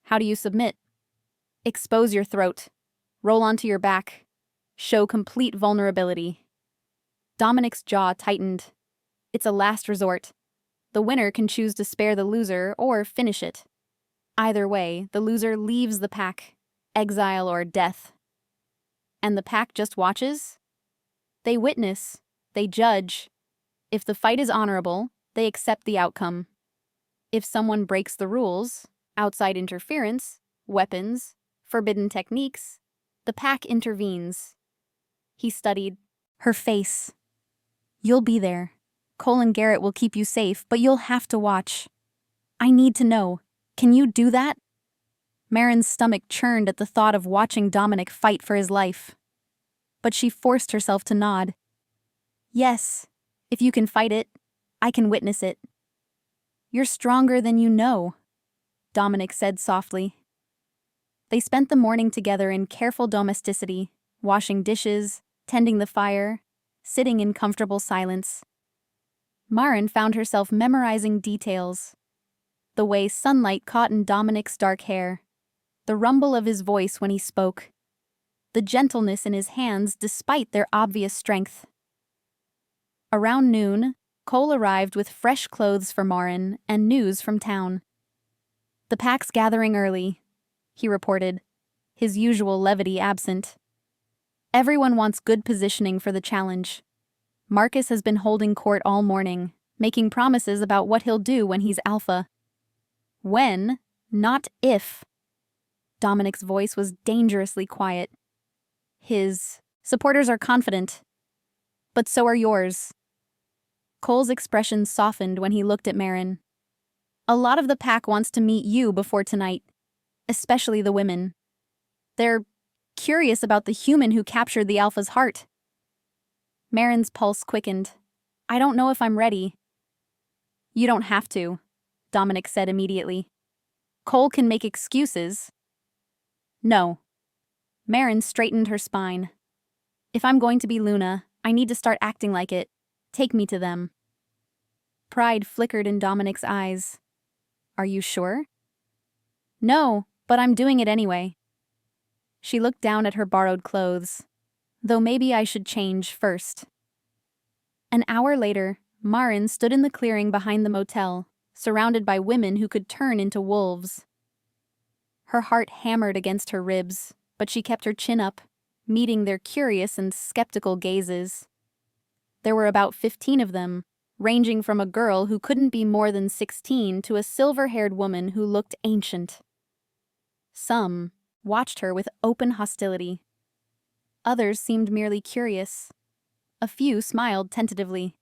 How do you submit? Expose your throat. Roll onto your back. Show complete vulnerability. Dominic's jaw tightened. It's a last resort. The winner can choose to spare the loser or finish it. Either way, the loser leaves the pack, exile or death. And the pack just watches? They witness, they judge. If the fight is honorable, they accept the outcome. If someone breaks the rules, outside interference, weapons, forbidden techniques, the pack intervenes. He studied her face. You'll be there. Cole and Garrett will keep you safe, but you'll have to watch. I need to know. Can you do that? Marin's stomach churned at the thought of watching Dominic fight for his life. But she forced herself to nod. Yes, if you can fight it, I can witness it. You're stronger than you know, Dominic said softly. They spent the morning together in careful domesticity, washing dishes, tending the fire, sitting in comfortable silence. Marin found herself memorizing details. The way sunlight caught in Dominic's dark hair, the rumble of his voice when he spoke, the gentleness in his hands despite their obvious strength. Around noon, Cole arrived with fresh clothes for Marin and news from town. The pack's gathering early, he reported, his usual levity absent. Everyone wants good positioning for the challenge. Marcus has been holding court all morning, making promises about what he'll do when he's alpha. When, not if. Dominic's voice was dangerously quiet. His supporters are confident, but so are yours. Cole's expression softened when he looked at Marin. A lot of the pack wants to meet you before tonight, especially the women. They're curious about the human who captured the alpha's heart. Marin's pulse quickened. I don't know if I'm ready. You don't have to, Dominic said immediately. Cole can make excuses. No. Marin straightened her spine. If I'm going to be Luna, I need to start acting like it. Take me to them. Pride flickered in Dominic's eyes. Are you sure? No, but I'm doing it anyway. She looked down at her borrowed clothes. Though maybe I should change first. An hour later, Marin stood in the clearing behind the motel, surrounded by women who could turn into wolves. Her heart hammered against her ribs, but she kept her chin up, meeting their curious and skeptical gazes. There were about 15 of them, ranging from a girl who couldn't be more than 16 to a silver-haired woman who looked ancient. Some watched her with open hostility. Others seemed merely curious. A few smiled tentatively.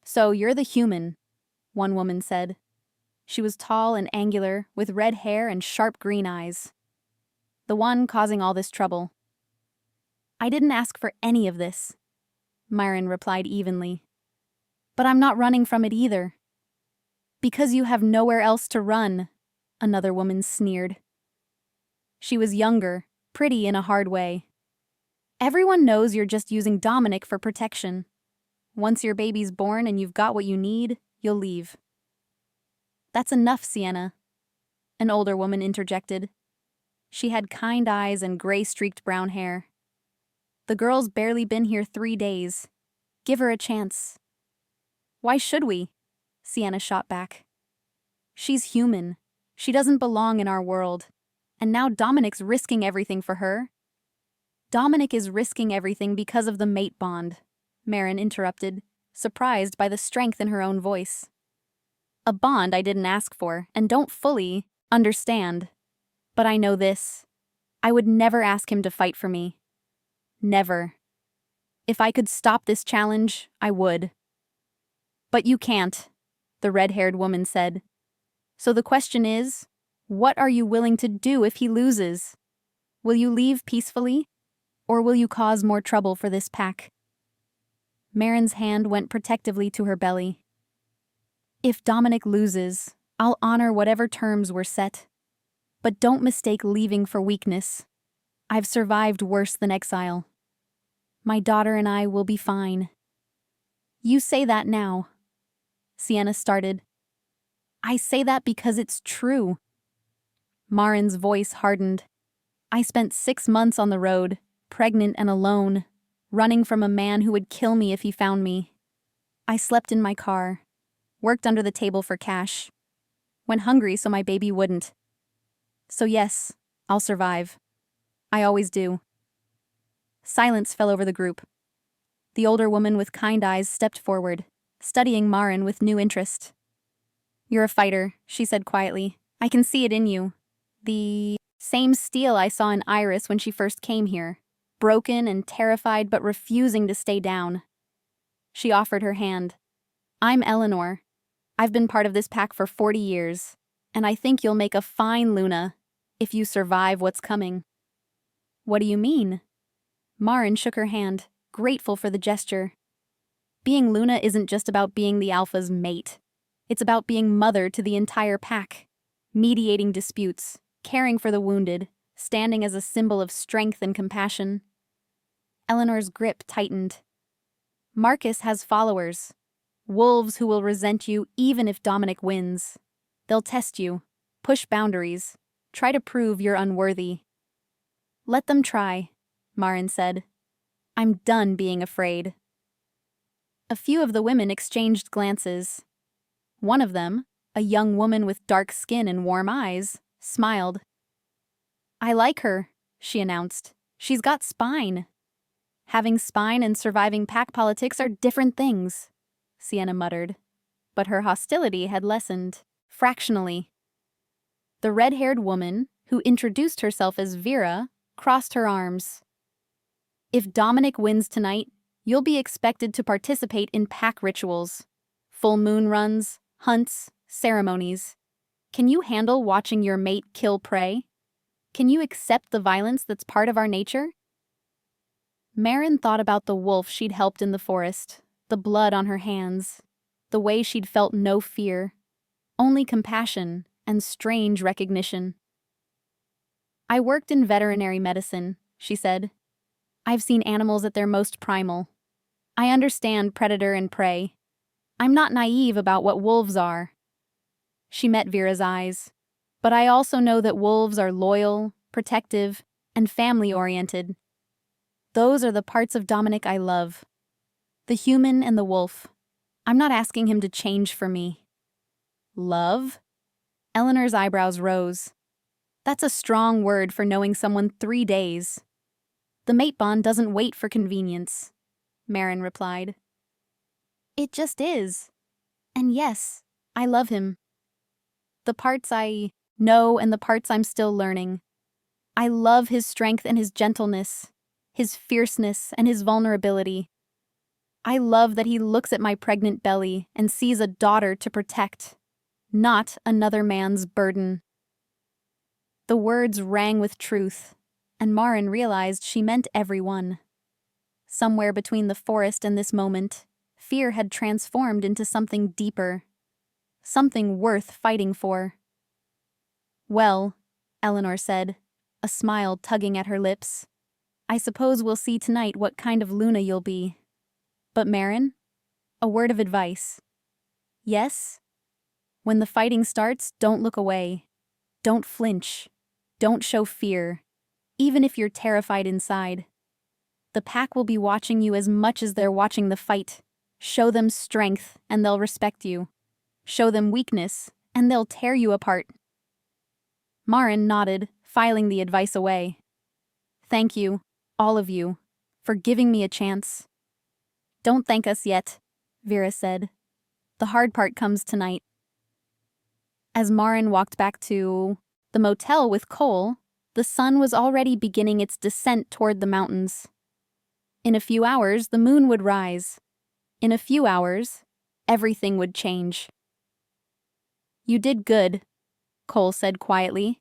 So you're the human, one woman said. She was tall and angular, with red hair and sharp green eyes. The one causing all this trouble. I didn't ask for any of this, Marin replied evenly. But I'm not running from it either. Because you have nowhere else to run, another woman sneered. She was younger, pretty in a hard way. Everyone knows you're just using Dominic for protection. Once your baby's born and you've got what you need, you'll leave. That's enough, Sienna, an older woman interjected. She had kind eyes and gray-streaked brown hair. The girl's barely been here 3 days. Give her a chance. Why should we? Sienna shot back. She's human. She doesn't belong in our world. And now Dominic's risking everything for her. Dominic is risking everything because of the mate bond, Marin interrupted, surprised by the strength in her own voice. A bond I didn't ask for and don't fully understand. But I know this. I would never ask him to fight for me. Never. If I could stop this challenge, I would. But you can't, the red-haired woman said. So the question is, what are you willing to do if he loses? Will you leave peacefully? Or will you cause more trouble for this pack? Marin's hand went protectively to her belly. If Dominic loses, I'll honor whatever terms were set. But don't mistake leaving for weakness. I've survived worse than exile. My daughter and I will be fine. You say that now. Sienna started. I say that because it's true. Marin's voice hardened. I spent 6 months on the road, pregnant and alone, running from a man who would kill me if he found me. I slept in my car, worked under the table for cash, went hungry so my baby wouldn't. So yes, I'll survive. I always do. Silence fell over the group. The older woman with kind eyes stepped forward, studying Marin with new interest. You're a fighter, she said quietly. I can see it in you. The same steel I saw in Iris when she first came here. Broken and terrified but refusing to stay down. She offered her hand. I'm Eleanor. I've been part of this pack for 40 years, and I think you'll make a fine Luna if you survive what's coming. What do you mean? Marin shook her hand, grateful for the gesture. Being Luna isn't just about being the alpha's mate. It's about being mother to the entire pack, mediating disputes, caring for the wounded, standing as a symbol of strength and compassion. Eleanor's grip tightened. Marcus has followers. Wolves who will resent you even if Dominic wins. They'll test you, push boundaries, try to prove you're unworthy. Let them try, Marin said. I'm done being afraid. A few of the women exchanged glances. One of them, a young woman with dark skin and warm eyes, smiled. I like her, she announced. She's got spine. Having spine and surviving pack politics are different things, Sienna muttered. But her hostility had lessened, fractionally. The red-haired woman, who introduced herself as Vera, crossed her arms. If Dominic wins tonight, you'll be expected to participate in pack rituals. Full moon runs, hunts, ceremonies. Can you handle watching your mate kill prey? Can you accept the violence that's part of our nature? Marin thought about the wolf she'd helped in the forest, the blood on her hands, the way she'd felt no fear, only compassion and strange recognition. I worked in veterinary medicine, she said. I've seen animals at their most primal. I understand predator and prey. I'm not naive about what wolves are. She met Vera's eyes. But I also know that wolves are loyal, protective, and family-oriented. Those are the parts of Dominic I love. The human and the wolf. I'm not asking him to change for me. Love? Eleanor's eyebrows rose. That's a strong word for knowing someone 3 days. The mate bond doesn't wait for convenience, Marin replied. It just is. And yes, I love him. The parts I know and the parts I'm still learning. I love his strength and his gentleness, his fierceness and his vulnerability. I love that he looks at my pregnant belly and sees a daughter to protect, not another man's burden. The words rang with truth, and Marin realized she meant everyone. Somewhere between the forest and this moment, fear had transformed into something deeper, something worth fighting for. Well, Eleanor said, a smile tugging at her lips, I suppose we'll see tonight what kind of Luna you'll be. But Marin, a word of advice. Yes? When the fighting starts, don't look away. Don't flinch. Don't show fear, even if you're terrified inside. The pack will be watching you as much as they're watching the fight. Show them strength, and they'll respect you. Show them weakness, and they'll tear you apart. Marin nodded, filing the advice away. Thank you, all of you, for giving me a chance. Don't thank us yet, Vera said. The hard part comes tonight. As Marin walked back to the motel with Cole, the sun was already beginning its descent toward the mountains. In a few hours, the moon would rise. In a few hours, everything would change. You did good, Cole said quietly.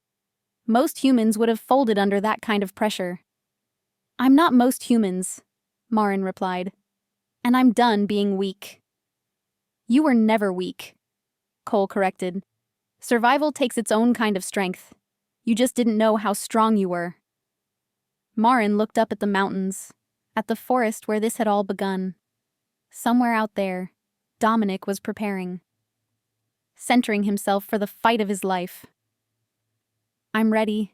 Most humans would have folded under that kind of pressure. I'm not most humans, Marin replied. And I'm done being weak. You were never weak, Cole corrected. Survival takes its own kind of strength. You just didn't know how strong you were. Marin looked up at the mountains, at the forest where this had all begun. Somewhere out there, Dominic was preparing, centering himself for the fight of his life. I'm ready,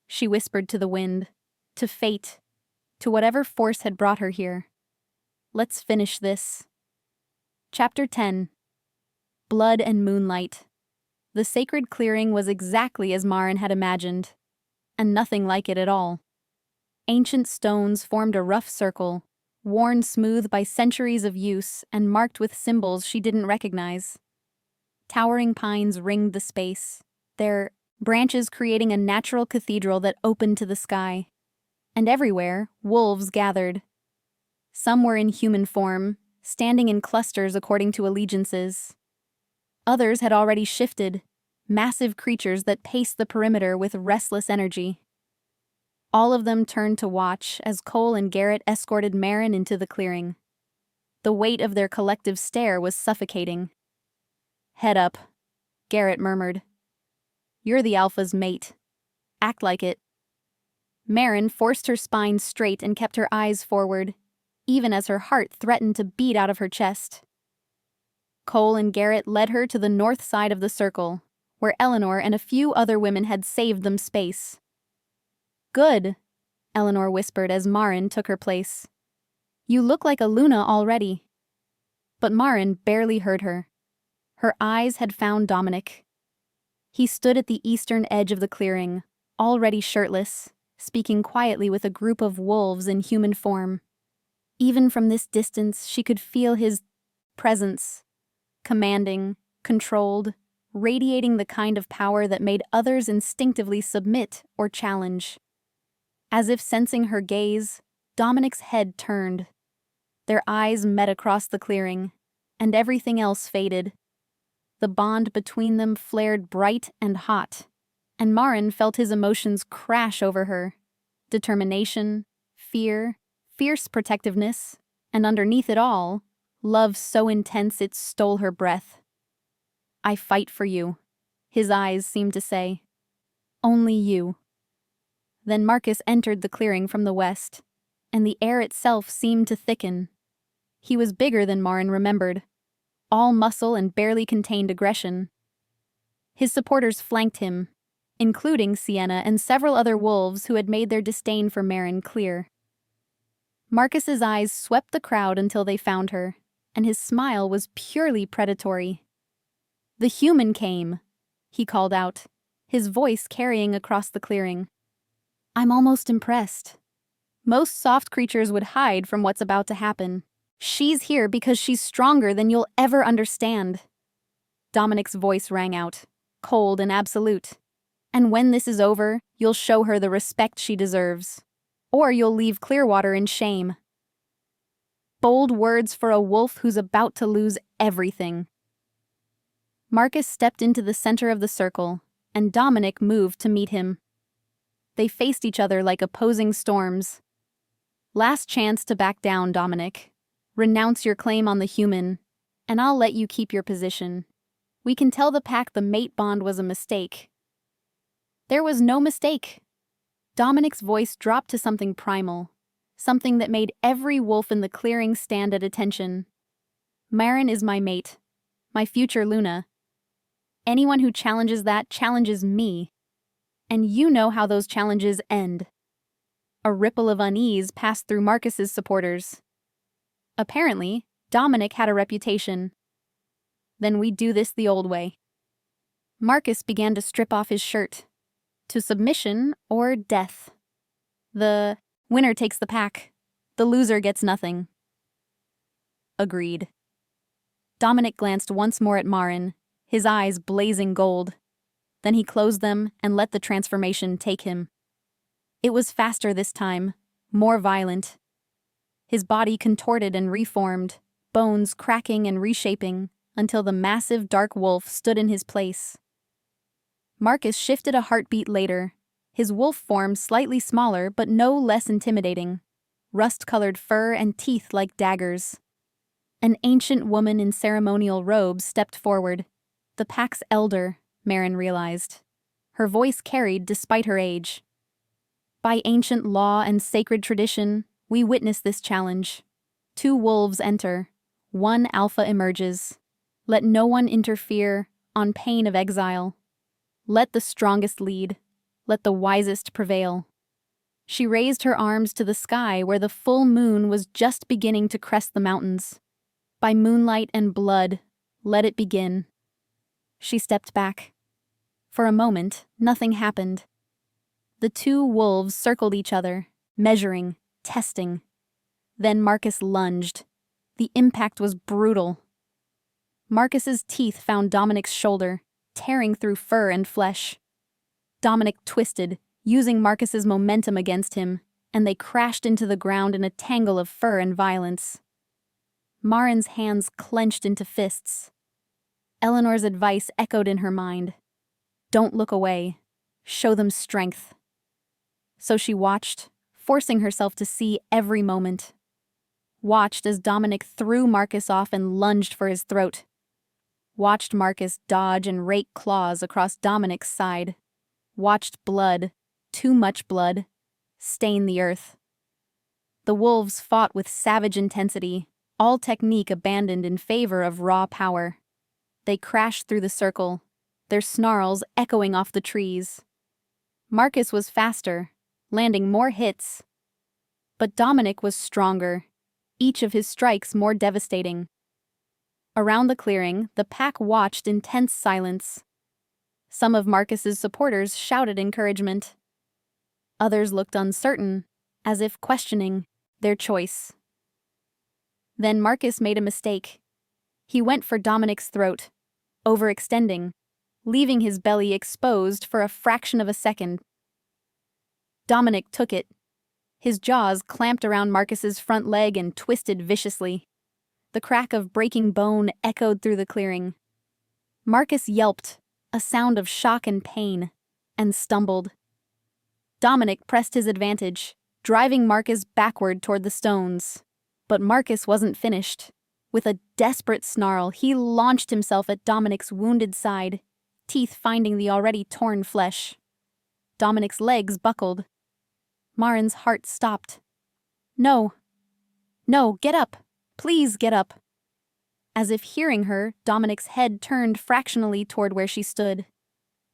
she whispered to the wind, to fate, to whatever force had brought her here. Let's finish this. Chapter 10. Blood and Moonlight. The sacred clearing was exactly as Maren had imagined, and nothing like it at all. Ancient stones formed a rough circle, worn smooth by centuries of use and marked with symbols she didn't recognize. Towering pines ringed the space, their branches creating a natural cathedral that opened to the sky. And everywhere, wolves gathered. Some were in human form, standing in clusters according to allegiances. Others had already shifted, massive creatures that paced the perimeter with restless energy. All of them turned to watch as Cole and Garrett escorted Maren into the clearing. The weight of their collective stare was suffocating. "Head up," Garrett murmured. "You're the Alpha's mate. Act like it." Maren forced her spine straight and kept her eyes forward, even as her heart threatened to beat out of her chest. Cole and Garrett led her to the north side of the circle, where Eleanor and a few other women had saved them space. "Good," Eleanor whispered as Maren took her place. "You look like a Luna already." But Maren barely heard her. Her eyes had found Dominic. He stood at the eastern edge of the clearing, already shirtless, speaking quietly with a group of wolves in human form. Even from this distance, she could feel his presence, commanding, controlled, radiating the kind of power that made others instinctively submit or challenge. As if sensing her gaze, Dominic's head turned. Their eyes met across the clearing, and everything else faded. The bond between them flared bright and hot, and Maren felt his emotions crash over her. Determination, fear, fierce protectiveness, and underneath it all, love so intense it stole her breath. "I fight for you," his eyes seemed to say. "Only you." Then Marcus entered the clearing from the west, and the air itself seemed to thicken. He was bigger than Maren remembered, all muscle and barely contained aggression. His supporters flanked him, including Sienna and several other wolves who had made their disdain for Maren clear. Marcus's eyes swept the crowd until they found her, and his smile was purely predatory. "The human came," he called out, his voice carrying across the clearing. "I'm almost impressed. Most soft creatures would hide from what's about to happen. She's here because she's stronger than you'll ever understand." Dominic's voice rang out, cold and absolute. "And when this is over, you'll show her the respect she deserves. Or you'll leave Clearwater in shame." Bold words for a wolf who's about to lose everything. Marcus stepped into the center of the circle, and Dominic moved to meet him. They faced each other like opposing storms. "Last chance to back down, Dominic. Renounce your claim on the human, and I'll let you keep your position. We can tell the pack the mate bond was a mistake." There was no mistake. Dominic's voice dropped to something primal, something that made every wolf in the clearing stand at attention. "Maren is my mate, my future Luna. Anyone who challenges that challenges me. And you know how those challenges end." A ripple of unease passed through Marcus's supporters. Apparently, Dominic had a reputation. "Then we do this the old way." Marcus began to strip off his shirt. To submission or death. The winner takes the pack. The loser gets nothing. Agreed. Dominic glanced once more at Maren, his eyes blazing gold. Then he closed them and let the transformation take him. It was faster this time, more violent. His body contorted and reformed, bones cracking and reshaping, until the massive dark wolf stood in his place. Marcus shifted a heartbeat later, his wolf form slightly smaller but no less intimidating, rust-colored fur and teeth like daggers. An ancient woman in ceremonial robes stepped forward, the pack's elder, Maren realized. Her voice carried despite her age. "By ancient law and sacred tradition, we witness this challenge. 2 wolves enter, 1 alpha emerges. Let no one interfere, on pain of exile. Let the strongest lead. Let the wisest prevail." She raised her arms to the sky where the full moon was just beginning to crest the mountains. By moonlight and blood, let it begin. She stepped back. For a moment, nothing happened. The two wolves circled each other, measuring, testing. Then Marcus lunged. The impact was brutal. Marcus's teeth found Dominic's shoulder, tearing through fur and flesh. Dominic twisted, using Marcus's momentum against him, and they crashed into the ground in a tangle of fur and violence. Marin's hands clenched into fists. Eleanor's advice echoed in her mind. Don't look away. Show them strength. So she watched, forcing herself to see every moment. Watched as Dominic threw Marcus off and lunged for his throat. Watched Marcus dodge and rake claws across Dominic's side. Watched blood, too much blood, stain the earth. The wolves fought with savage intensity, all technique abandoned in favor of raw power. They crashed through the circle, their snarls echoing off the trees. Marcus was faster, landing more hits. But Dominic was stronger, each of his strikes more devastating. Around the clearing, the pack watched in tense silence. Some of Marcus's supporters shouted encouragement. Others looked uncertain, as if questioning their choice. Then Marcus made a mistake. He went for Dominic's throat, overextending, leaving his belly exposed for a fraction of a second. Dominic took it. His jaws clamped around Marcus's front leg and twisted viciously. The crack of breaking bone echoed through the clearing. Marcus yelped, a sound of shock and pain, and stumbled. Dominic pressed his advantage, driving Marcus backward toward the stones. But Marcus wasn't finished. With a desperate snarl, he launched himself at Dominic's wounded side, teeth finding the already torn flesh. Dominic's legs buckled. Marin's heart stopped. No. No, get up. Please get up. As if hearing her, Dominic's head turned fractionally toward where she stood.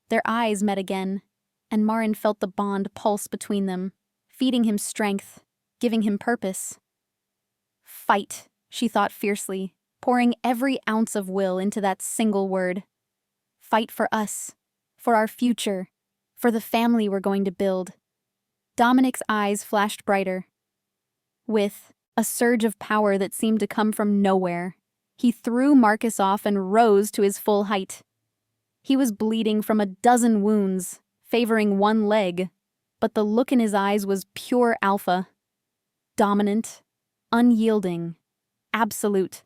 Their eyes met again, and Marin felt the bond pulse between them, feeding him strength, giving him purpose. Fight, she thought fiercely, pouring every ounce of will into that single word. Fight for us, for our future, for the family we're going to build. Dominic's eyes flashed brighter. With a surge of power that seemed to come from nowhere, he threw Marcus off and rose to his full height. He was bleeding from a dozen wounds, favoring one leg, but the look in his eyes was pure alpha. Dominant, unyielding, absolute.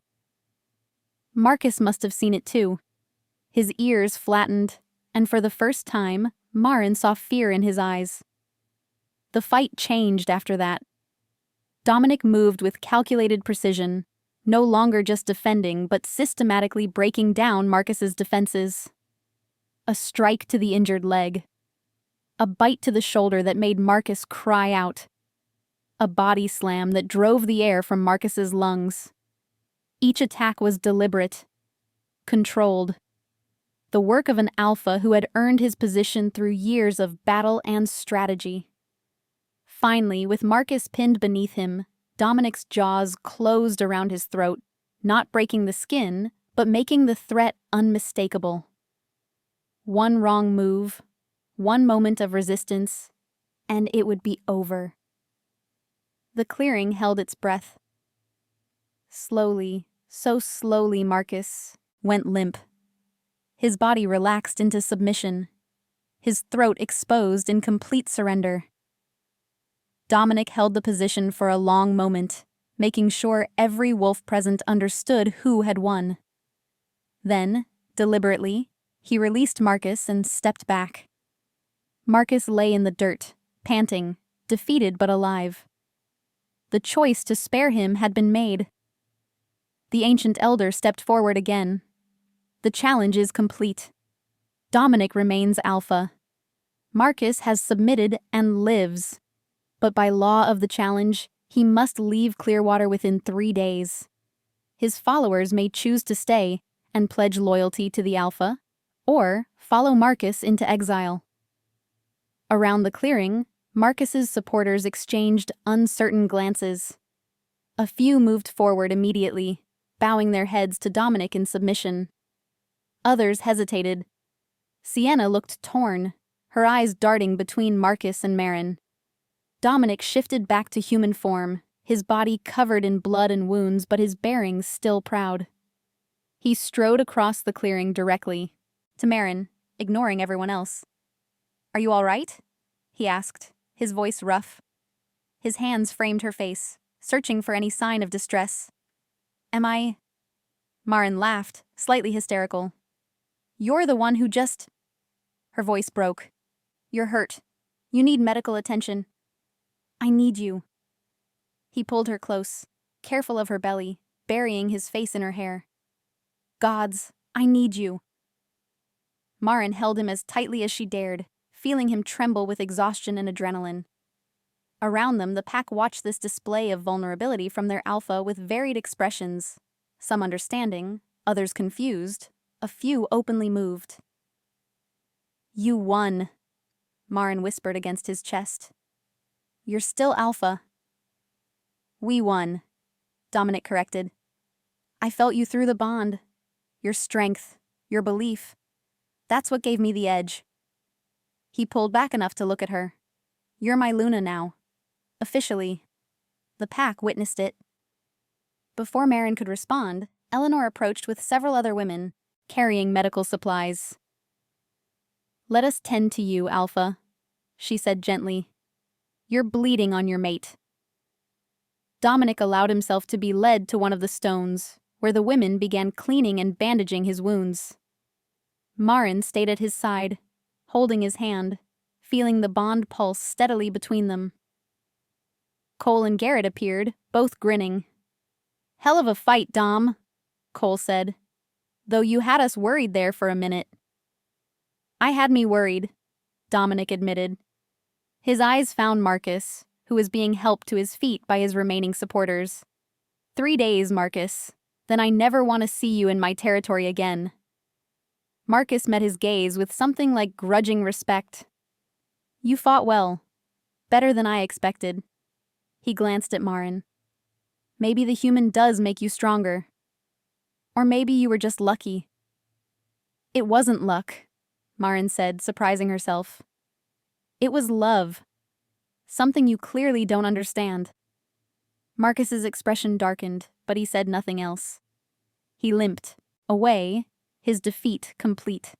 Marcus must have seen it too. His ears flattened, and for the first time, Marin saw fear in his eyes. The fight changed after that. Dominic moved with calculated precision, no longer just defending but systematically breaking down Marcus's defenses. A strike to the injured leg. A bite to the shoulder that made Marcus cry out. A body slam that drove the air from Marcus's lungs. Each attack was deliberate, controlled. The work of an alpha who had earned his position through years of battle and strategy. Finally, with Marcus pinned beneath him, Dominic's jaws closed around his throat, not breaking the skin, but making the threat unmistakable. One wrong move, one moment of resistance, and it would be over. The clearing held its breath. Slowly, so slowly, Marcus went limp. His body relaxed into submission, his throat exposed in complete surrender. Dominic held the position for a long moment, making sure every wolf present understood who had won. Then, deliberately, he released Marcus and stepped back. Marcus lay in the dirt, panting, defeated but alive. The choice to spare him had been made. The ancient elder stepped forward again. The challenge is complete. Dominic remains alpha. Marcus has submitted and lives. But by law of the challenge, he must leave Clearwater within 3 days. His followers may choose to stay and pledge loyalty to the Alpha, or follow Marcus into exile. Around the clearing, Marcus's supporters exchanged uncertain glances. A few moved forward immediately, bowing their heads to Dominic in submission. Others hesitated. Sienna looked torn, her eyes darting between Marcus and Marin. Dominic shifted back to human form, his body covered in blood and wounds, but his bearings still proud. He strode across the clearing directly to Marin, ignoring everyone else. "Are you all right?" he asked, his voice rough. His hands framed her face, searching for any sign of distress. "Am I?" Marin laughed, slightly hysterical. "You're the one who just—" Her voice broke. "You're hurt. You need medical attention. I need you." He pulled her close, careful of her belly, burying his face in her hair. "Gods, I need you." Marin held him as tightly as she dared, feeling him tremble with exhaustion and adrenaline. Around them, the pack watched this display of vulnerability from their alpha with varied expressions, some understanding, others confused, a few openly moved. "You won," Marin whispered against his chest. "You're still alpha." "We won," Dominic corrected. "I felt you through the bond. Your strength, your belief. That's what gave me the edge." He pulled back enough to look at her. "You're my Luna now. Officially." The pack witnessed it. Before Marin could respond, Eleanor approached with several other women, carrying medical supplies. "Let us tend to you, Alpha," she said gently. "You're bleeding on your mate." Dominic allowed himself to be led to one of the stones, where the women began cleaning and bandaging his wounds. Marin stayed at his side, holding his hand, feeling the bond pulse steadily between them. Cole and Garrett appeared, both grinning. "Hell of a fight, Dom," Cole said. "Though you had us worried there for a minute." "I had me worried," Dominic admitted. His eyes found Marcus, who was being helped to his feet by his remaining supporters. 3 days, Marcus. Then I never want to see you in my territory again." Marcus met his gaze with something like grudging respect. "You fought well. Better than I expected." He glanced at Marin. "Maybe the human does make you stronger. Or maybe you were just lucky." "It wasn't luck," Marin said, surprising herself. "It was love. Something you clearly don't understand." Marcus's expression darkened, but he said nothing else. He limped, away, his defeat complete.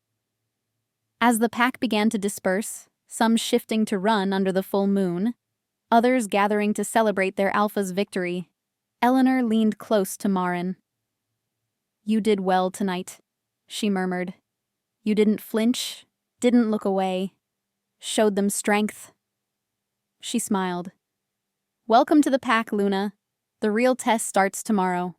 As the pack began to disperse, some shifting to run under the full moon, others gathering to celebrate their alpha's victory, Eleanor leaned close to Marin. "You did well tonight," she murmured. "You didn't flinch, didn't look away, showed them strength." She smiled. "Welcome to the pack, Luna. The real test starts tomorrow."